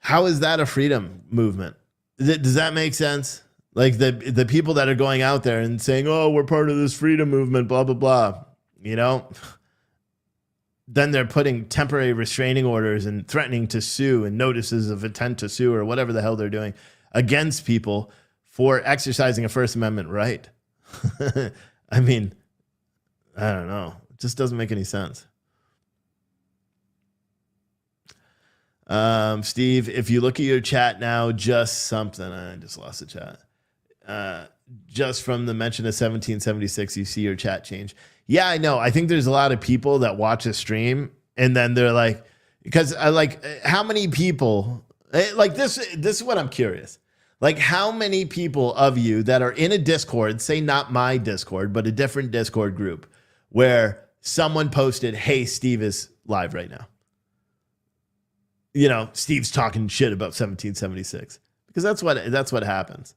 How is that a freedom movement? Does that make sense? Like the people that are going out there and saying, oh, we're part of this freedom movement, blah, blah, blah. Then they're putting temporary restraining orders and threatening to sue and notices of intent to sue or whatever the hell they're doing against people for exercising a First Amendment right. I mean, I don't know. It just doesn't make any sense. Steve, if you look at your chat now, just something. I just lost the chat. Just from the mention of 1776, you see your chat change. Yeah, I know. I think there's a lot of people that watch a stream and then they're like, because how many people, like this is what I'm curious. Like how many people of you that are in a Discord, say not my Discord, but a different Discord group where someone posted, hey, Steve is live right now. Steve's talking shit about 1776 because that's what happens.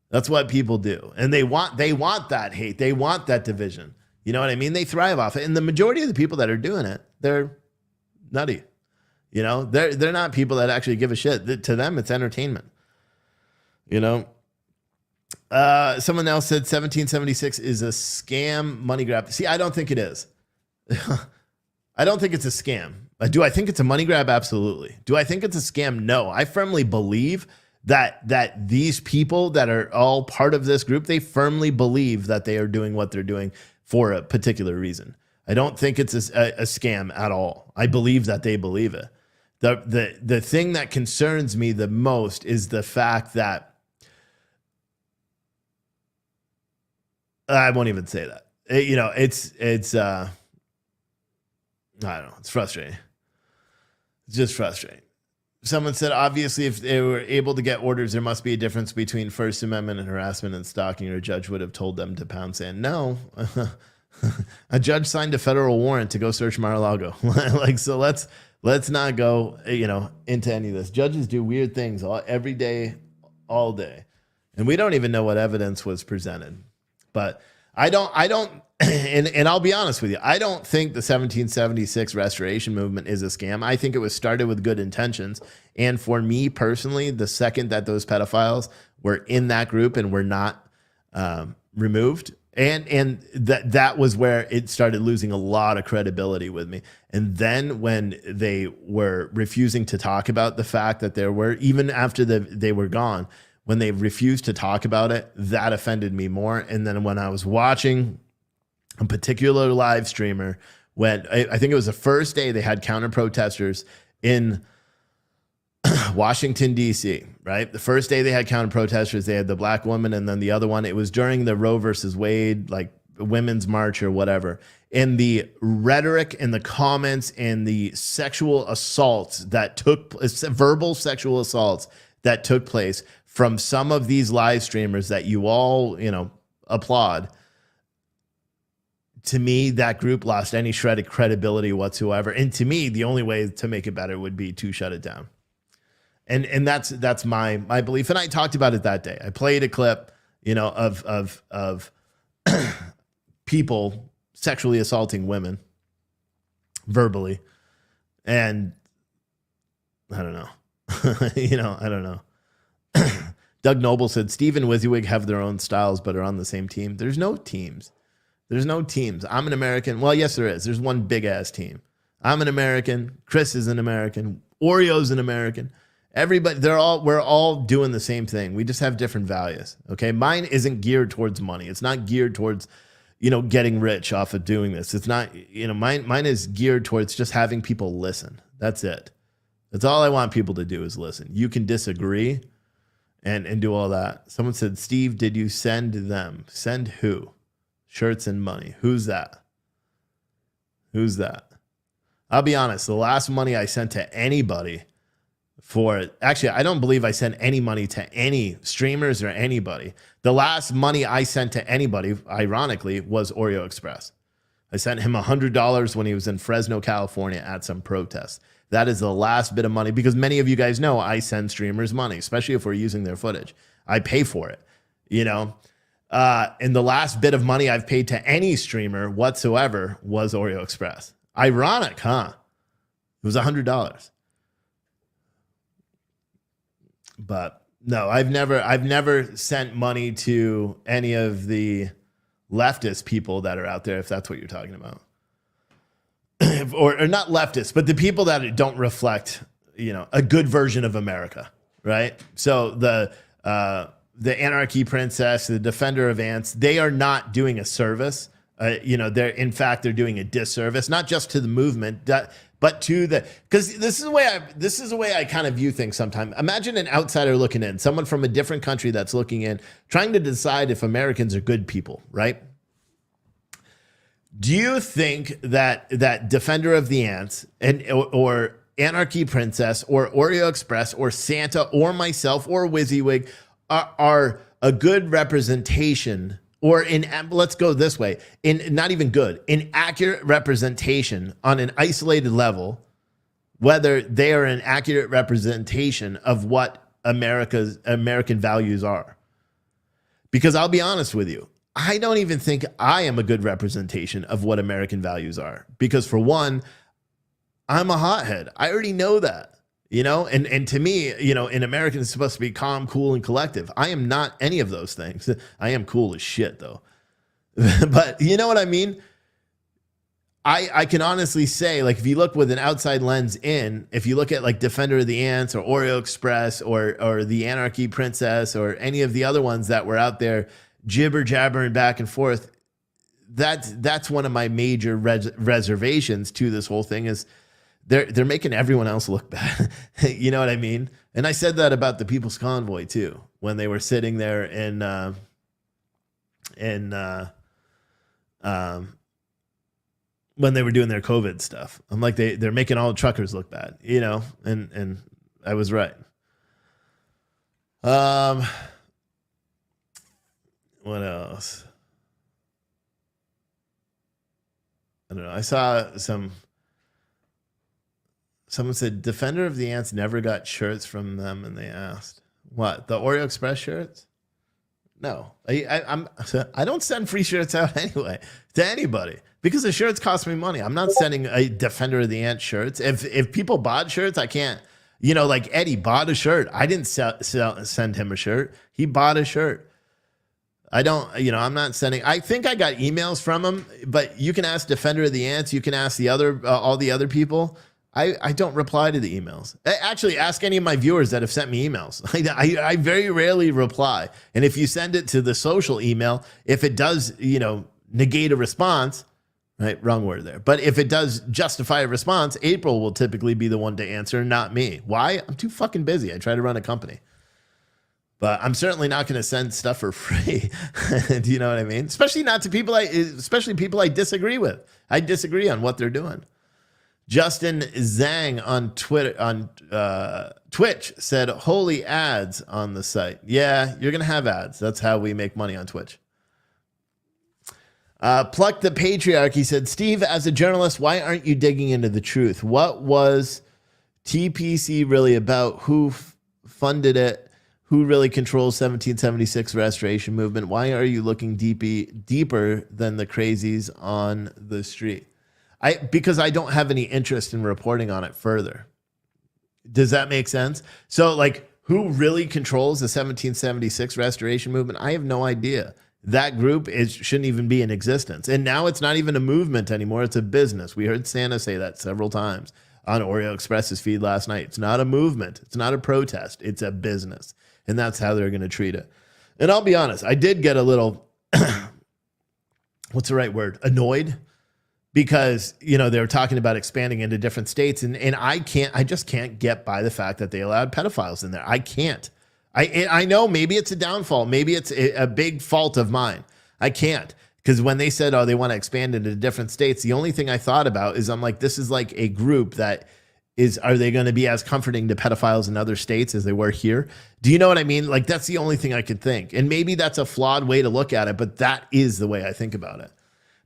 That's what people do. And they want that hate. They want that division. You know what I mean? They thrive off it. And the majority of the people that are doing it, they're nutty. They're not people that actually give a shit. To them, it's entertainment. Someone else said 1776 is a scam money grab. See, I don't think it is. I don't think it's a scam. Do I think it's a money grab? Absolutely. Do I think it's a scam? No. I firmly believe that these people that are all part of this group, they firmly believe that they are doing what they're doing for a particular reason. I don't think it's a scam at all. I believe that they believe it. The thing that concerns me the most is the fact that I won't even say that. It's I don't know. It's frustrating. It's just frustrating. Someone said, obviously, if they were able to get orders, there must be a difference between First Amendment and harassment and stalking, or a judge would have told them to pound sand. No. A judge signed a federal warrant to go search Mar-a-Lago. So let's not go, into any of this. Judges do weird things every day, all day. And we don't even know what evidence was presented. But I don't, and I'll be honest with you, I don't think the 1776 restoration movement is a scam. I think it was started with good intentions. And for me personally, the second that those pedophiles were in that group and were not removed, and that was where it started losing a lot of credibility with me. And then when they were refusing to talk about the fact that there were, even after they were gone, when they refused to talk about it, that offended me more. And then when I was watching a particular live streamer, when I think it was the first day they had counter protesters in Washington, D.C., right? The first day they had counter protesters, they had the black woman, and then the other one, it was during the Roe versus Wade, like women's march or whatever. And the rhetoric and the comments and the sexual assaults verbal sexual assaults that took place from some of these live streamers that you all, applaud. To me, that group lost any shred of credibility whatsoever. And to me, the only way to make it better would be to shut it down. And that's my belief. And I talked about it that day. I played a clip, of people sexually assaulting women verbally. And I don't know. I don't know. Doug Noble said, Steve and WYSIWYG have their own styles, but are on the same team. There's no teams. There's no teams. I'm an American. Well, yes, there is. There's one big ass team. I'm an American. Chris is an American. Oreo's an American. Everybody, we're all doing the same thing. We just have different values. Okay. Mine isn't geared towards money. It's not geared towards, getting rich off of doing this. It's not, mine is geared towards just having people listen. That's it. That's all I want people to do is listen. You can disagree and do all that. Someone said, Steve, did you send them? Send who? Shirts and money. Who's that? Who's that? I'll be honest. The last money I sent to anybody actually, I don't believe I sent any money to any streamers or anybody. The last money I sent to anybody, ironically, was Oreo Express. I sent him $100 when he was in Fresno, California at some protest. That is the last bit of money, because many of you guys know I send streamers money, especially if we're using their footage. I pay for it, and the last bit of money I've paid to any streamer whatsoever was Oreo Express. Ironic, huh? It was $100. But no, I've never sent money to any of the leftist people that are out there, if that's what you're talking about. or not leftists, but the people that don't reflect, a good version of America, right? So the Anarchy Princess, the Defender of Ants, they are not doing a service. They're doing a disservice, not just to the movement, but to because this is the way I kind of view things sometimes. Imagine an outsider looking in, someone from a different country that's looking in, trying to decide if Americans are good people, right? Do you think that Defender of the Ants or Anarchy Princess or Oreo Express or Santa or myself or WYSIWYG are a good representation, or let's go this way, not even good, an accurate representation on an isolated level, whether they are an accurate representation of what American values are? Because I'll be honest with you, I don't even think I am a good representation of what American values are. Because for one, I'm a hothead. I already know that. And to me, an American is supposed to be calm, cool, and collective. I am not any of those things. I am cool as shit, though. But you know what I mean? I can honestly say, like, if you look with an outside lens in, if you look at like Defender of the Ants or Oreo Express or the Anarchy Princess or any of the other ones that were out there jibber jabbering back and forth, that's one of my major reservations to this whole thing is they're making everyone else look bad. You know what I mean? And I said that about the People's Convoy too, when they were sitting there when they were doing their COVID stuff. I'm like, they're making all the truckers look bad, and I was right. What else? I don't know. I saw someone said Defender of the Ants never got shirts from them, and they asked, what, the Oreo Express shirts? No, I don't send free shirts out anyway to anybody because the shirts cost me money. I'm not sending a Defender of the Ant shirts. If people bought shirts, I can't. Like Eddie bought a shirt. I didn't send him a shirt. He bought a shirt. I don't. I'm not sending. I think I got emails from him, but you can ask Defender of the Ants. You can ask all the other people. I don't reply to the emails. Actually, ask any of my viewers that have sent me emails. I very rarely reply. And if you send it to the social email, if it does, negate a response, right? Wrong word there. But if it does justify a response, April will typically be the one to answer, not me. Why? I'm too fucking busy. I try to run a company. But I'm certainly not going to send stuff for free. Do you know what I mean? Especially not to people people I disagree with. I disagree on what they're doing. Justin Zhang on Twitch said, holy ads on the site. Yeah, you're going to have ads. That's how we make money on Twitch. Pluck the Patriarchy said, Steve, as a journalist, why aren't you digging into the truth? What was TPC really about? Who funded it? Who really controls 1776 restoration movement? Why are you looking deeper than the crazies on the street? Because I don't have any interest in reporting on it further. Does that make sense? So, like, who really controls the 1776 restoration movement? I have no idea. That group shouldn't even be in existence. And now it's not even a movement anymore. It's a business. We heard Santa say that several times on Oreo Express's feed last night. It's not a movement. It's not a protest. It's a business. And that's how they're going to treat it. And I'll be honest, I did get a little, what's the right word? Annoyed. Because, they were talking about expanding into different states. And I just can't get by the fact that they allowed pedophiles in there. I can't. I know maybe it's a downfall. Maybe it's a big fault of mine. I can't. Because when they said, they want to expand into different states, the only thing I thought about is I'm like, this is like a group that are they going to be as comforting to pedophiles in other states as they were here? Do you know what I mean? Like, that's the only thing I could think. And maybe that's a flawed way to look at it, but that is the way I think about it.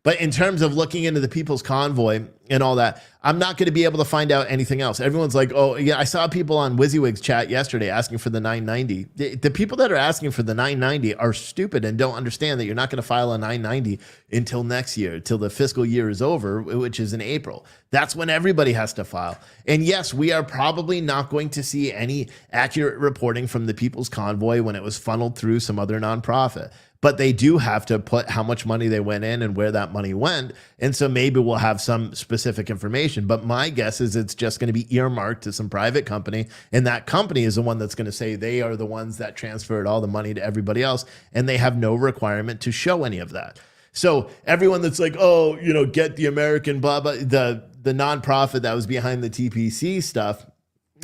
But in terms of looking into the People's Convoy and all that, I'm not going to be able to find out anything else. Everyone's like, oh, yeah, I saw people on WYSIWYG's chat yesterday asking for the 990. The people that are asking for the 990 are stupid and don't understand that you're not going to file a 990 until next year, till the fiscal year is over, which is in April. That's when everybody has to file. And yes, we are probably not going to see any accurate reporting from the People's Convoy when it was funneled through some other nonprofit. But they do have to put how much money they went in and where that money went. And so maybe we'll have some specific information. But my guess is it's just going to be earmarked to some private company. And that company is the one that's going to say they are the ones that transferred all the money to everybody else. And they have no requirement to show any of that. So everyone that's like, oh, get the American blah, blah, the nonprofit that was behind the TPC stuff,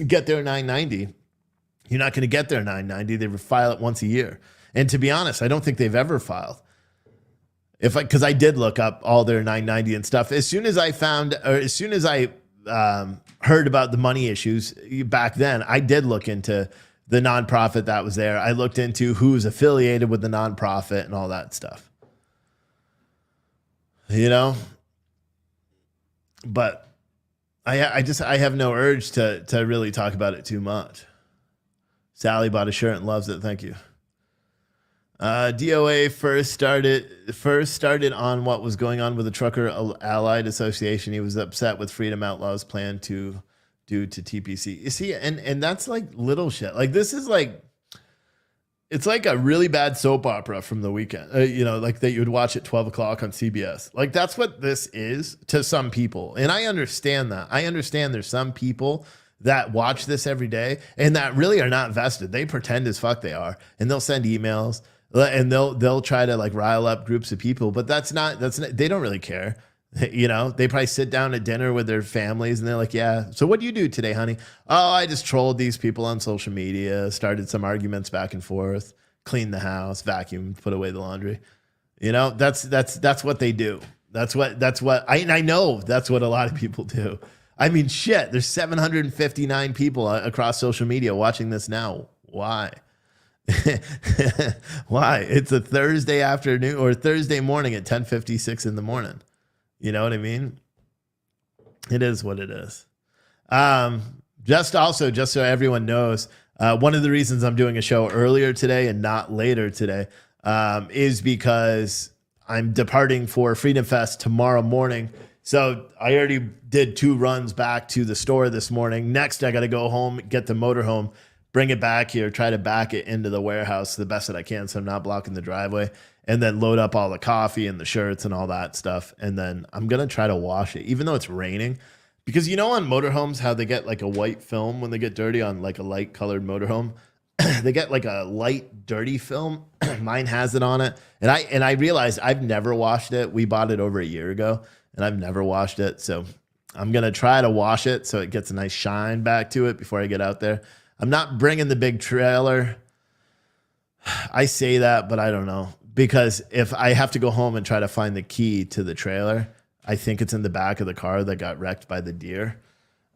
get their 990. You're not going to get their 990. They file it once a year. And to be honest, I don't think they've ever filed. Because I did look up all their 990 and stuff. As soon as I heard about the money issues back then, I did look into the nonprofit that was there. I looked into who's affiliated with the nonprofit and all that stuff. But I have no urge to really talk about it too much. Sally bought a shirt and loves it. Thank you. DOA first started on what was going on with the Trucker Allied Association. He was upset with Freedom Outlaws' plan to do to TPC. You see, and that's like little shit. Like this is like, it's like a really bad soap opera from the weekend, like that you would watch at 12 o'clock on CBS. Like that's what this is to some people. And I understand that. I understand there's some people that watch this every day and that really are not vested. They pretend as fuck they are, and they'll send emails and they'll try to like rile up groups of people, but that's not, they don't really care. They probably sit down at dinner with their families and they're like, yeah, so what do you do today, honey? Oh, I just trolled these people on social media, started some arguments back and forth, cleaned the house, vacuumed, put away the laundry. That's what they do. That's what I know that's what a lot of people do. I mean, shit, there's 759 people across social media watching this now. Why? Why? It's a Thursday afternoon or Thursday morning at 10:56 in the morning. You know what I mean? It is what it is. Just so everyone knows, one of the reasons I'm doing a show earlier today and not later today is because I'm departing for Freedom Fest tomorrow morning. So I already did 2 runs back to the store this morning. Next, I got to go home, get the motorhome, bring it back here, try to back it into the warehouse the best that I can so I'm not blocking the driveway, and then load up all the coffee and the shirts and all that stuff. And then I'm going to try to wash it, even though it's raining. Because on motorhomes, how they get like a white film when they get dirty on like a light colored motorhome? They get like a light dirty film. Mine has it on it. And I realized I've never washed it. We bought it over a year ago and I've never washed it. So I'm going to try to wash it so it gets a nice shine back to it before I get out there. I'm not bringing the big trailer. I say that, but I don't know. Because if I have to go home and try to find the key to the trailer, I think it's in the back of the car that got wrecked by the deer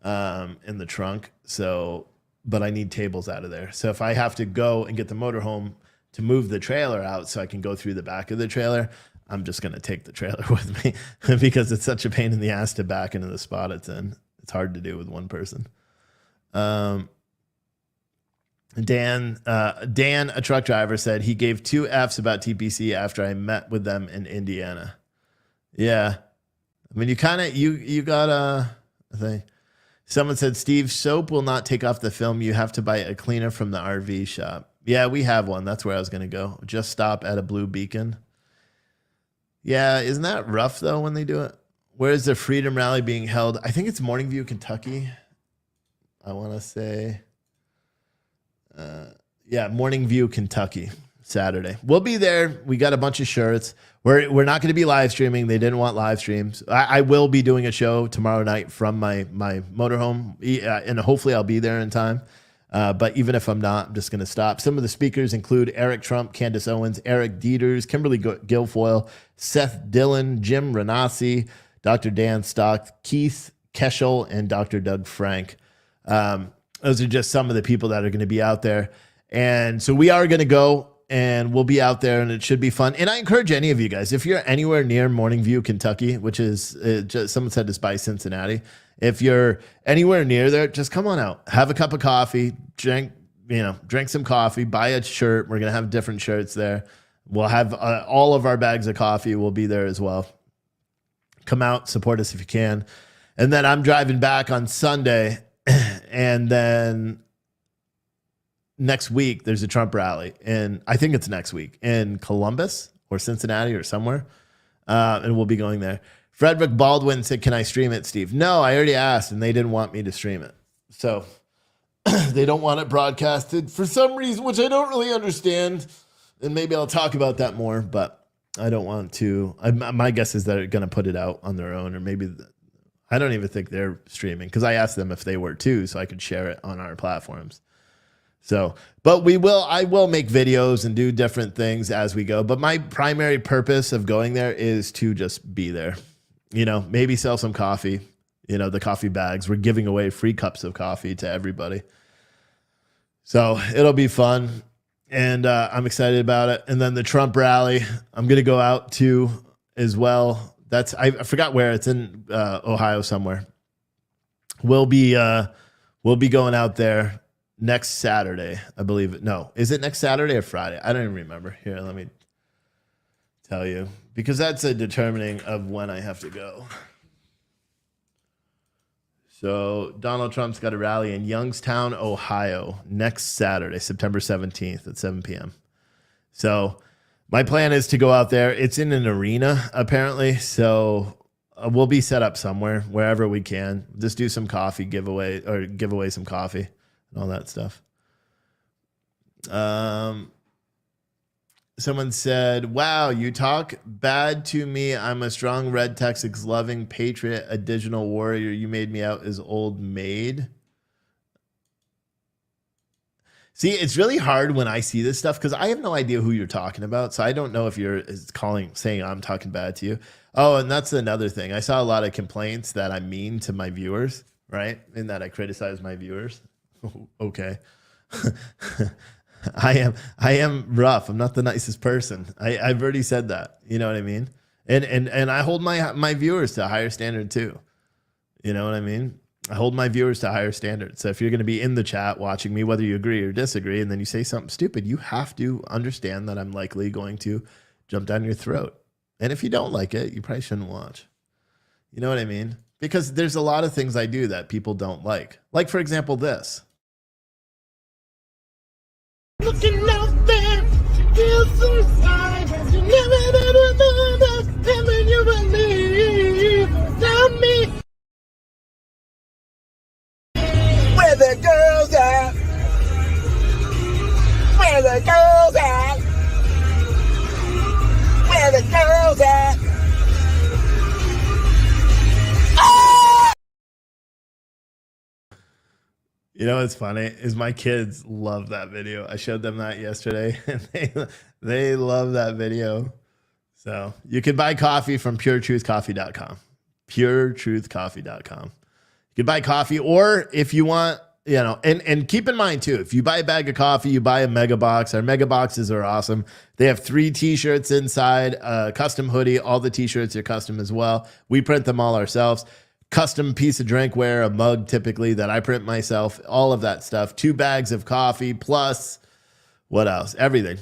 in the trunk. So, but I need tables out of there. So if I have to go and get the motorhome to move the trailer out so I can go through the back of the trailer, I'm just going to take the trailer with me because it's such a pain in the ass to back into the spot it's in. It's hard to do with one person. Dan, a truck driver, said he gave 2 Fs about TPC after I met with them in Indiana. Yeah. I mean, you got a thing. Someone said, Steve, soap will not take off the film. You have to buy a cleaner from the RV shop. Yeah, we have one. That's where I was going to go. Just stop at a Blue Beacon. Yeah. Isn't that rough though when they do it? Where is the Freedom Rally being held? I think it's Morning View, Kentucky. I want to say, Morning View, Kentucky, Saturday. We'll be there. We got a bunch of shirts. We're not going to be live streaming. They didn't want live streams. I will be doing a show tomorrow night from my motorhome, and hopefully I'll be there in time. But even if I'm not, I'm just going to stop. Some of the speakers include Eric Trump, Candace Owens, Eric Dieters, Kimberly Guilfoyle, Seth Dillon, Jim Renassi, Dr. Dan Stock, Keith Keschel, and Dr. Doug Frank. Those are just some of the people that are going to be out there. And so we are going to go and we'll be out there and it should be fun. And I encourage any of you guys, if you're anywhere near Morning View, Kentucky, which is someone said it's by Cincinnati. If you're anywhere near there, just come on out, have a cup of coffee, drink some coffee, buy a shirt. We're going to have different shirts there. We'll have all of our bags of coffee will be there as well. Come out, support us if you can. And then I'm driving back on Sunday. And then next week, there's a Trump rally. And I think it's next week in Columbus or Cincinnati or somewhere. And we'll be going there. Frederick Baldwin said, can I stream it, Steve? No, I already asked and they didn't want me to stream it. So they don't want it broadcasted for some reason, which I don't really understand. And maybe I'll talk about that more, but I don't want to. My guess is that they're going to put it out on their own, or maybe I don't even think they're streaming because I asked them if they were too, so I could share it on our platforms. So, but I will make videos and do different things as we go. But my primary purpose of going there is to just be there. Maybe sell some coffee, the coffee bags. We're giving away free cups of coffee to everybody. So it'll be fun. And I'm excited about it. And then the Trump rally, I'm going to go out to as well. I forgot where. It's in Ohio somewhere. We'll be going out there next Saturday, I believe. No, is it next Saturday or Friday? I don't even remember. Here, let me tell you, because that's a determining of when I have to go. So Donald Trump's got a rally in Youngstown, Ohio next Saturday, September 17th at 7 p.m. So my plan is to go out there. It's in an arena, apparently. So we'll be set up somewhere, wherever we can. Just do some coffee giveaway or give away some coffee and all that stuff. Someone said, wow, you talk bad to me. I'm a strong red Texas loving patriot, a digital warrior. You made me out as old maid. See, it's really hard when I see this stuff because I have no idea who you're talking about. So I don't know if you're saying I'm talking bad to you. Oh, and that's another thing. I saw a lot of complaints that I'm mean to my viewers, right? And that I criticize my viewers. Okay. I am rough. I'm not the nicest person. I've already said that. You know what I mean? And I hold my viewers to a higher standard too. You know what I mean? I hold my viewers to a higher standard. So if you're going to be in the chat watching me, whether you agree or disagree, and then you say something stupid, you have to understand that I'm likely going to jump down your throat. And if you don't like it, you probably shouldn't watch. You know what I mean? Because there's a lot of things I do that people don't like. Like, for example, this. Looking out there, feel so sad. You never and when you believe, tell me where the girls at? Where the girls at? Where the girls at? You know what's funny is my kids love that video. I showed them that yesterday, and they love that video. So you can buy coffee from puretruthcoffee.com. Puretruthcoffee.com. You can buy coffee, or if you want, you know, and keep in mind too, if you buy a bag of coffee, you buy a mega box. Our mega boxes are awesome. They have 3 t-shirts inside, a custom hoodie. All the t-shirts are custom as well. We print them all ourselves. Custom piece of drinkware, a mug typically that I print myself, all of that stuff. 2 bags of coffee plus what else? Everything.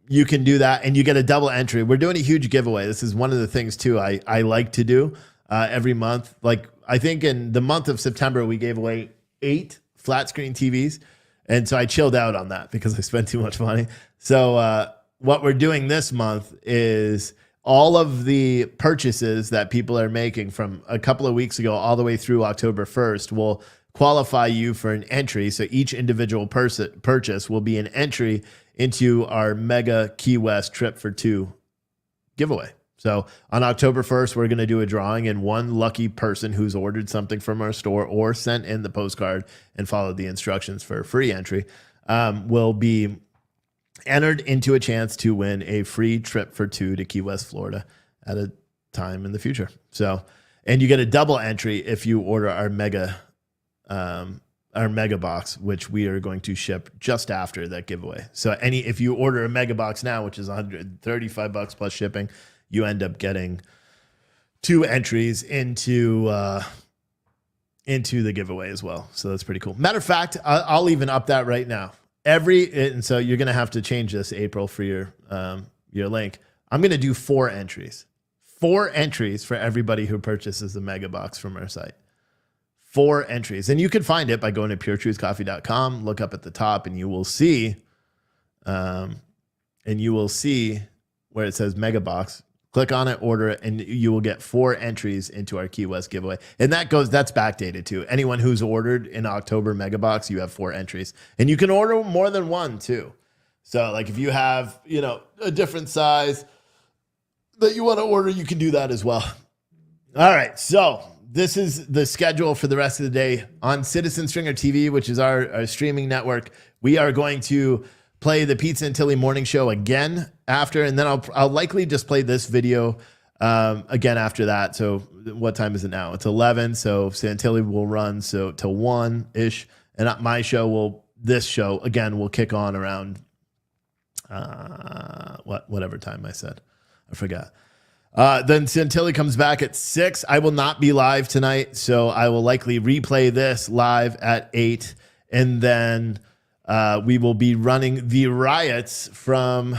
You can do that and you get a double entry. We're doing a huge giveaway. This is one of the things too I like to do every month. Like I think in the month of September, we gave away 8 flat screen TVs. And so I chilled out on that because I spent too much money. So what we're doing this month is all of the purchases that people are making from a couple of weeks ago all the way through October 1st will qualify you for an entry. So each individual purchase will be an entry into our mega Key West trip for 2 giveaway. So on October 1st, we're going to do a drawing, and one lucky person who's ordered something from our store or sent in the postcard and followed the instructions for a free entry will be entered into a chance to win a free trip for 2 to Key West, Florida at a time in the future. So, and you get a double entry if you order our mega box, which we are going to ship just after that giveaway. So if you order a mega box now, which is $135 plus shipping, you end up getting 2 entries into the giveaway as well. So that's pretty cool. Matter of fact, I'll even up that right now. And so you're going to have to change this, April, for your link. I'm going to do 4 entries. 4 entries for everybody who purchases the mega box from our site. 4 entries. And you can find it by going to puretruthcoffee.com, look up at the top, and you will see where it says mega box. Click on it, order it, and you will get 4 entries into our Key West giveaway. And that's backdated too. Anyone who's ordered in October mega box, you have 4 entries. And you can order more than one too. So like if you have, a different size that you want to order, you can do that as well. All right. So this is the schedule for the rest of the day on Citizen Stringer TV, which is our streaming network. We are going to play the Pizza and Tilly morning show again after, and then I'll likely just play this video again after that. So what time is it now? It's 11. So Santilli will run till 1-ish, and my show this show again will kick on around whatever time I said. I forgot. Then Santilli comes back at 6. I will not be live tonight, so I will likely replay this live at 8, and then we will be running the riots from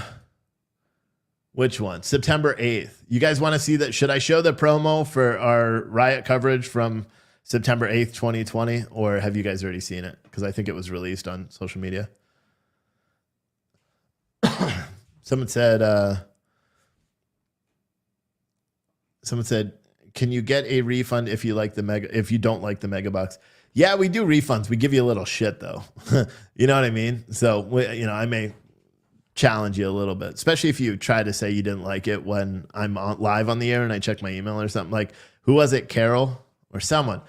which one? September 8th. You guys want to see that? Should I show the promo for our riot coverage from September 8th, 2020, or have you guys already seen it? Because I think it was released on social media. Someone said, can you get a refund if you don't like the mega bucks? Yeah, we do refunds. We give you a little shit though. You know what I mean? So, I may challenge you a little bit, especially if you try to say you didn't like it when I'm live on the air and I check my email or something. Like, who was it? Carol or someone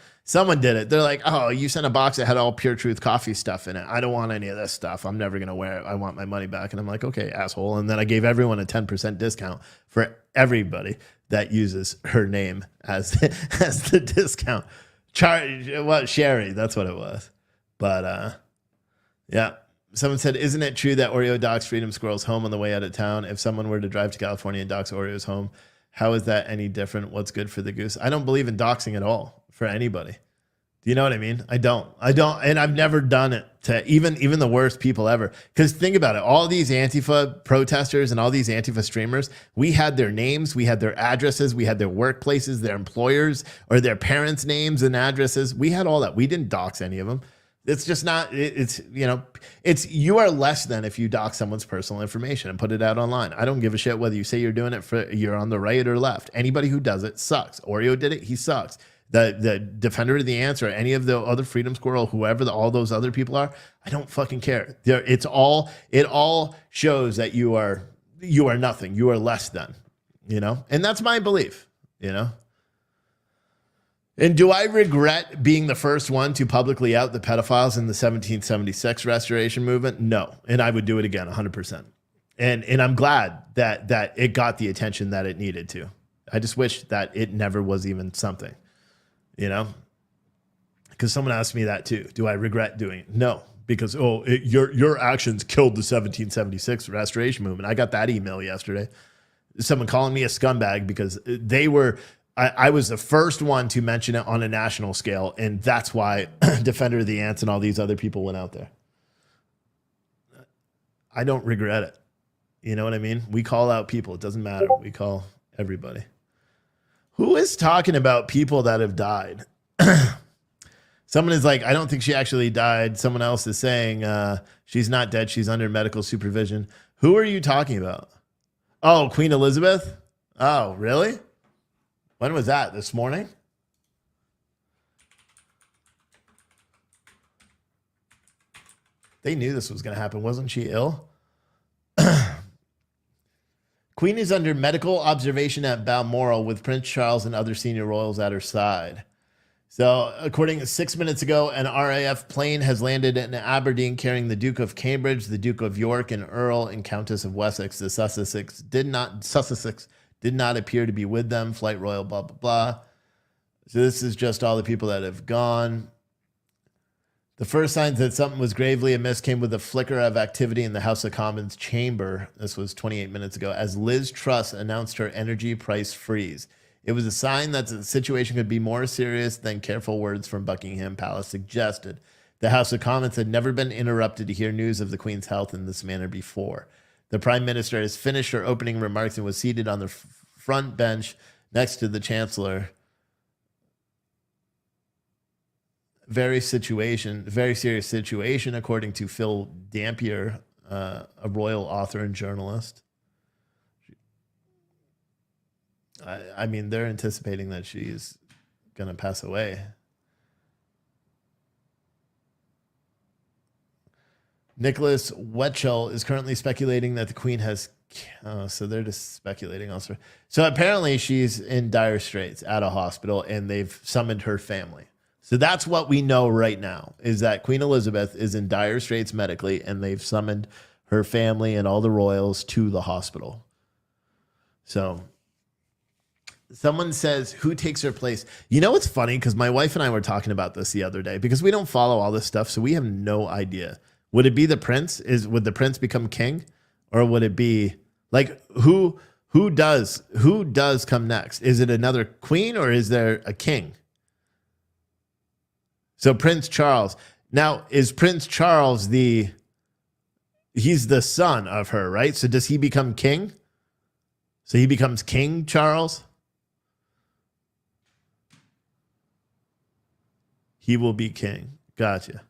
did it. They're like, oh, you sent a box that had all Pure Truth coffee stuff in it. I don't want any of this stuff. I'm never going to wear it. I want my money back. And I'm like, okay, asshole. And then I gave everyone a 10% discount for everybody that uses her name as the discount. Sherry, that's what it was. But yeah. Someone said, isn't it true that Oreo docks Freedom Squirrel's home on the way out of town? If someone were to drive to California and docks Oreo's home, how is that any different? What's good for the goose? I don't believe in doxing at all for anybody. Do you know what I mean? I don't. And I've never done it to even the worst people ever. Because think about it. All these Antifa protesters and all these Antifa streamers, we had their names, we had their addresses, we had their workplaces, their employers, or their parents' names and addresses. We had all that. We didn't dox any of them. It's just not, you are less than if you dox someone's personal information and put it out online. I don't give a shit whether you say you're doing it you're on the right or left. Anybody who does it sucks. Oreo did it. He sucks. The defender of the ants or any of the other Freedom Squirrel, whoever all those other people are, I don't fucking care. It all shows that you are nothing. You are less than, and that's my belief, And do I regret being the first one to publicly out the pedophiles in the 1776 restoration movement? No. And I would do it again 100%. And I'm glad that it got the attention that it needed to. I just wish that it never was even something, because someone asked me that too. Do I regret doing it? No, because, your actions killed the 1776 restoration movement. I got that email yesterday. Someone calling me a scumbag because I was the first one to mention it on a national scale, and that's why Defender of the Ants and all these other people went out there. I don't regret it. You know what I mean? We call out people. It doesn't matter. We call everybody. Who is talking about people that have died? Someone is like, I don't think she actually died. Someone else is saying she's not dead. She's under medical supervision. Who are you talking about? Oh, Queen Elizabeth? Oh, really? When was that? This morning? They knew this was going to happen. Wasn't she ill? Queen is under medical observation at Balmoral with Prince Charles and other senior royals at her side. So, according to 6 minutes ago, an RAF plane has landed in Aberdeen carrying the Duke of Cambridge, the Duke of York, and Earl and Countess of Wessex. The Sussex did not appear to be with them. Flight Royal, blah, blah, blah. So this is just all the people that have gone. The first signs that something was gravely amiss came with a flicker of activity in the House of Commons chamber. This was 28 minutes ago, as Liz Truss announced her energy price freeze. It was a sign that the situation could be more serious than careful words from Buckingham Palace suggested. The House of Commons had never been interrupted to hear news of the Queen's health in this manner before. The Prime Minister has finished her opening remarks and was seated on the front bench next to the Chancellor. Very serious situation, according to Phil Dampier, a royal author and journalist. I mean, they're anticipating that she's going to pass away. Nicholas Wetchell is currently speculating that the Queen has... so they're just speculating also. So apparently she's in dire straits at a hospital, and they've summoned her family. So that's what we know right now, is that Queen Elizabeth is in dire straits medically, and they've summoned her family and all the royals to the hospital. So someone says, who takes her place? You know, it's funny because my wife and I were talking about this the other day because we don't follow all this stuff. So we have no idea. Would it be the prince? Would the prince become king? Or would it be like who does come next? Is it another queen or is there a king? So Prince Charles. Now, is Prince Charles he's the son of her, right? So does he become king? So he becomes King Charles? He will be king. Gotcha.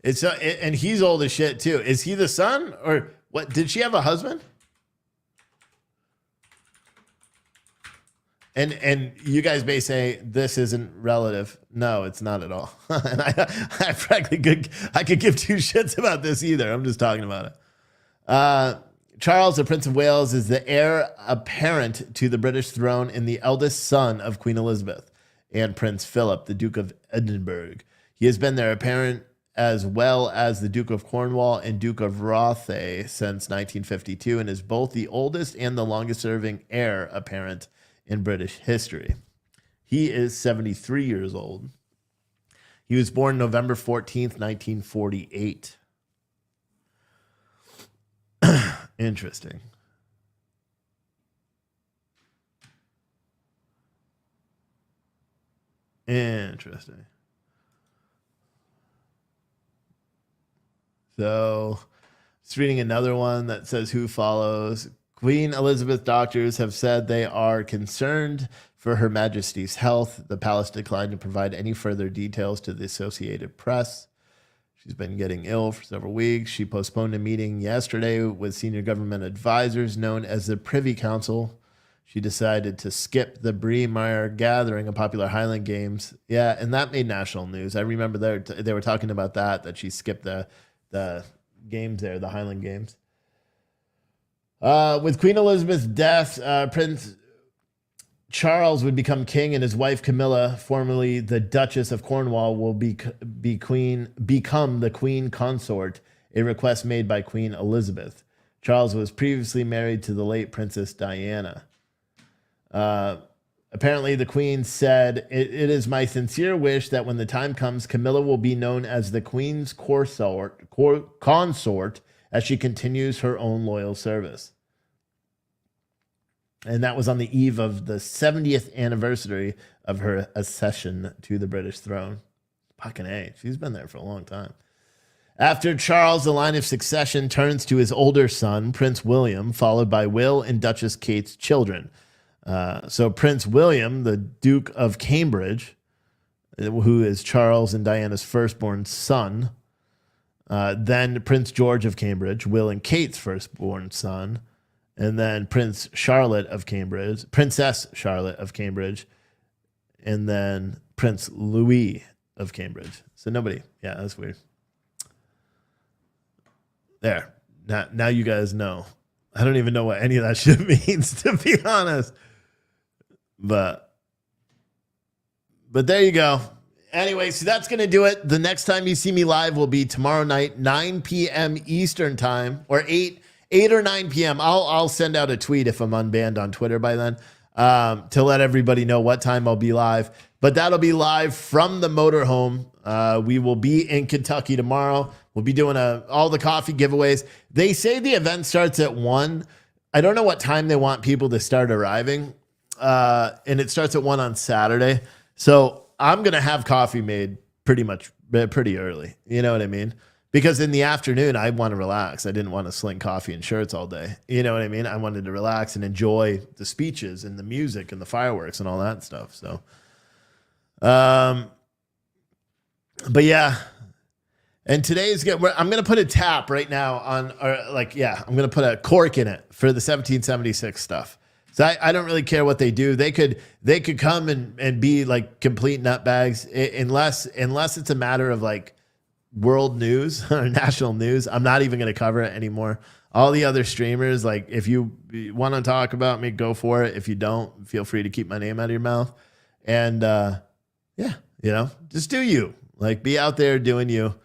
And he's old as shit too. Is he the son or what? Did she have a husband? And you guys may say this isn't relative. No, it's not at all. And I frankly I could give two shits about this either. I'm just talking about it. Charles, the Prince of Wales, is the heir apparent to the British throne and the eldest son of Queen Elizabeth and Prince Philip, the Duke of Edinburgh. He has been their apparent as well as the Duke of Cornwall and Duke of Rothay since 1952 and is both the oldest and the longest-serving heir apparent in British history. He is 73 years old. He was born November 14th, 1948. Interesting. Interesting. So, just reading another one that says who follows. Queen Elizabeth doctors have said they are concerned for Her Majesty's health. The palace declined to provide any further details to the Associated Press. She's been getting ill for several weeks. She postponed a meeting yesterday with senior government advisors known as the Privy Council. She decided to skip the Braemar gathering of popular Highland games. Yeah, and that made national news. I remember they were talking about that she skipped the games there, the Highland games. With Queen Elizabeth's death, Prince Charles would become king, and his wife Camilla, formerly the Duchess of Cornwall, will become the queen consort, a request made by Queen Elizabeth. Charles was previously married to the late Princess Diana. Apparently, the Queen said, it is my sincere wish that when the time comes, Camilla will be known as the Queen's consort as she continues her own loyal service. And that was on the eve of the 70th anniversary of her accession to the British throne. Fucking A. She's been there for a long time. After Charles, the line of succession turns to his older son, Prince William, followed by Will and Duchess Kate's children. So Prince William, the Duke of Cambridge, who is Charles and Diana's firstborn son. Then Prince George of Cambridge, Will and Kate's firstborn son. And then Princess Charlotte of Cambridge, and then Prince Louis of Cambridge. So nobody. Yeah, that's weird. There. Now you guys know. I don't even know what any of that shit means, to be honest. But there you go. Anyway, so that's going to do it. The next time you see me live will be tomorrow night, 9 p.m. Eastern time, or 8 or 9 p.m. I'll send out a tweet if I'm unbanned on Twitter by then to let everybody know what time I'll be live. But that'll be live from the motorhome. We will be in Kentucky tomorrow. We'll be doing all the coffee giveaways. They say the event starts at 1. I don't know what time they want people to start arriving. And it starts at 1 on Saturday. So I'm going to have coffee made pretty early. You know what I mean? Because in the afternoon, I want to relax. I didn't want to sling coffee and shirts all day. You know what I mean? I wanted to relax and enjoy the speeches and the music and the fireworks and all that stuff. So, but yeah. And today's good. I'm going to put a tap right now on, I'm going to put a cork in it for the 1776 stuff. So I don't really care what they do. They could come and be like complete nutbags unless it's a matter of like world news or national news. I'm not even going to cover it anymore. All the other streamers, like if you want to talk about me, go for it. If you don't, feel free to keep my name out of your mouth. And just do you. Like be out there doing you.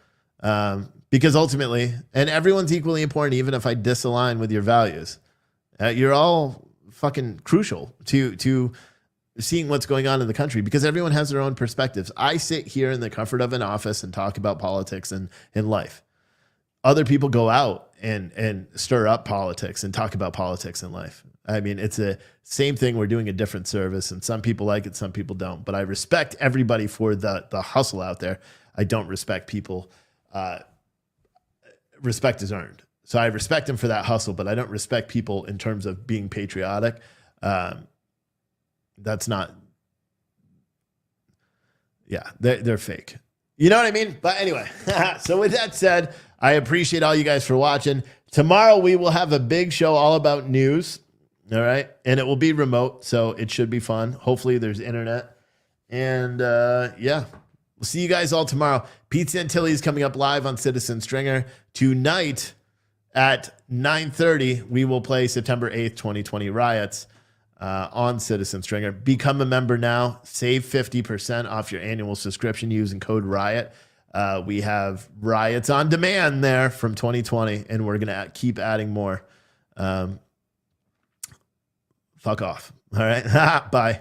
Because ultimately, and everyone's equally important, even if I disalign with your values. You're all fucking crucial to seeing what's going on in the country because everyone has their own perspectives. I sit here in the comfort of an office and talk about politics and in life. Other people go out and stir up politics and talk about politics in life. I mean, it's the same thing. We're doing a different service and some people like it, some people don't. But I respect everybody for the hustle out there. I don't respect people. Respect is earned. So I respect them for that hustle, but I don't respect people in terms of being patriotic. That's not Yeah, they're fake. You know what I mean? But anyway, so with that said, I appreciate all you guys for watching. Tomorrow we will have a big show all about news. All right. And it will be remote, so it should be fun. Hopefully there's internet. And yeah, we'll see you guys all tomorrow. Pizza and Tilly's coming up live on Citizen Stringer. Tonight at 9:30, we will play September 8th, 2020 riots on Citizen Stringer. Become a member now. Save 50% off your annual subscription using code RIOT. We have riots on demand there from 2020, and we're going to keep adding more. Fuck off. All right. Bye.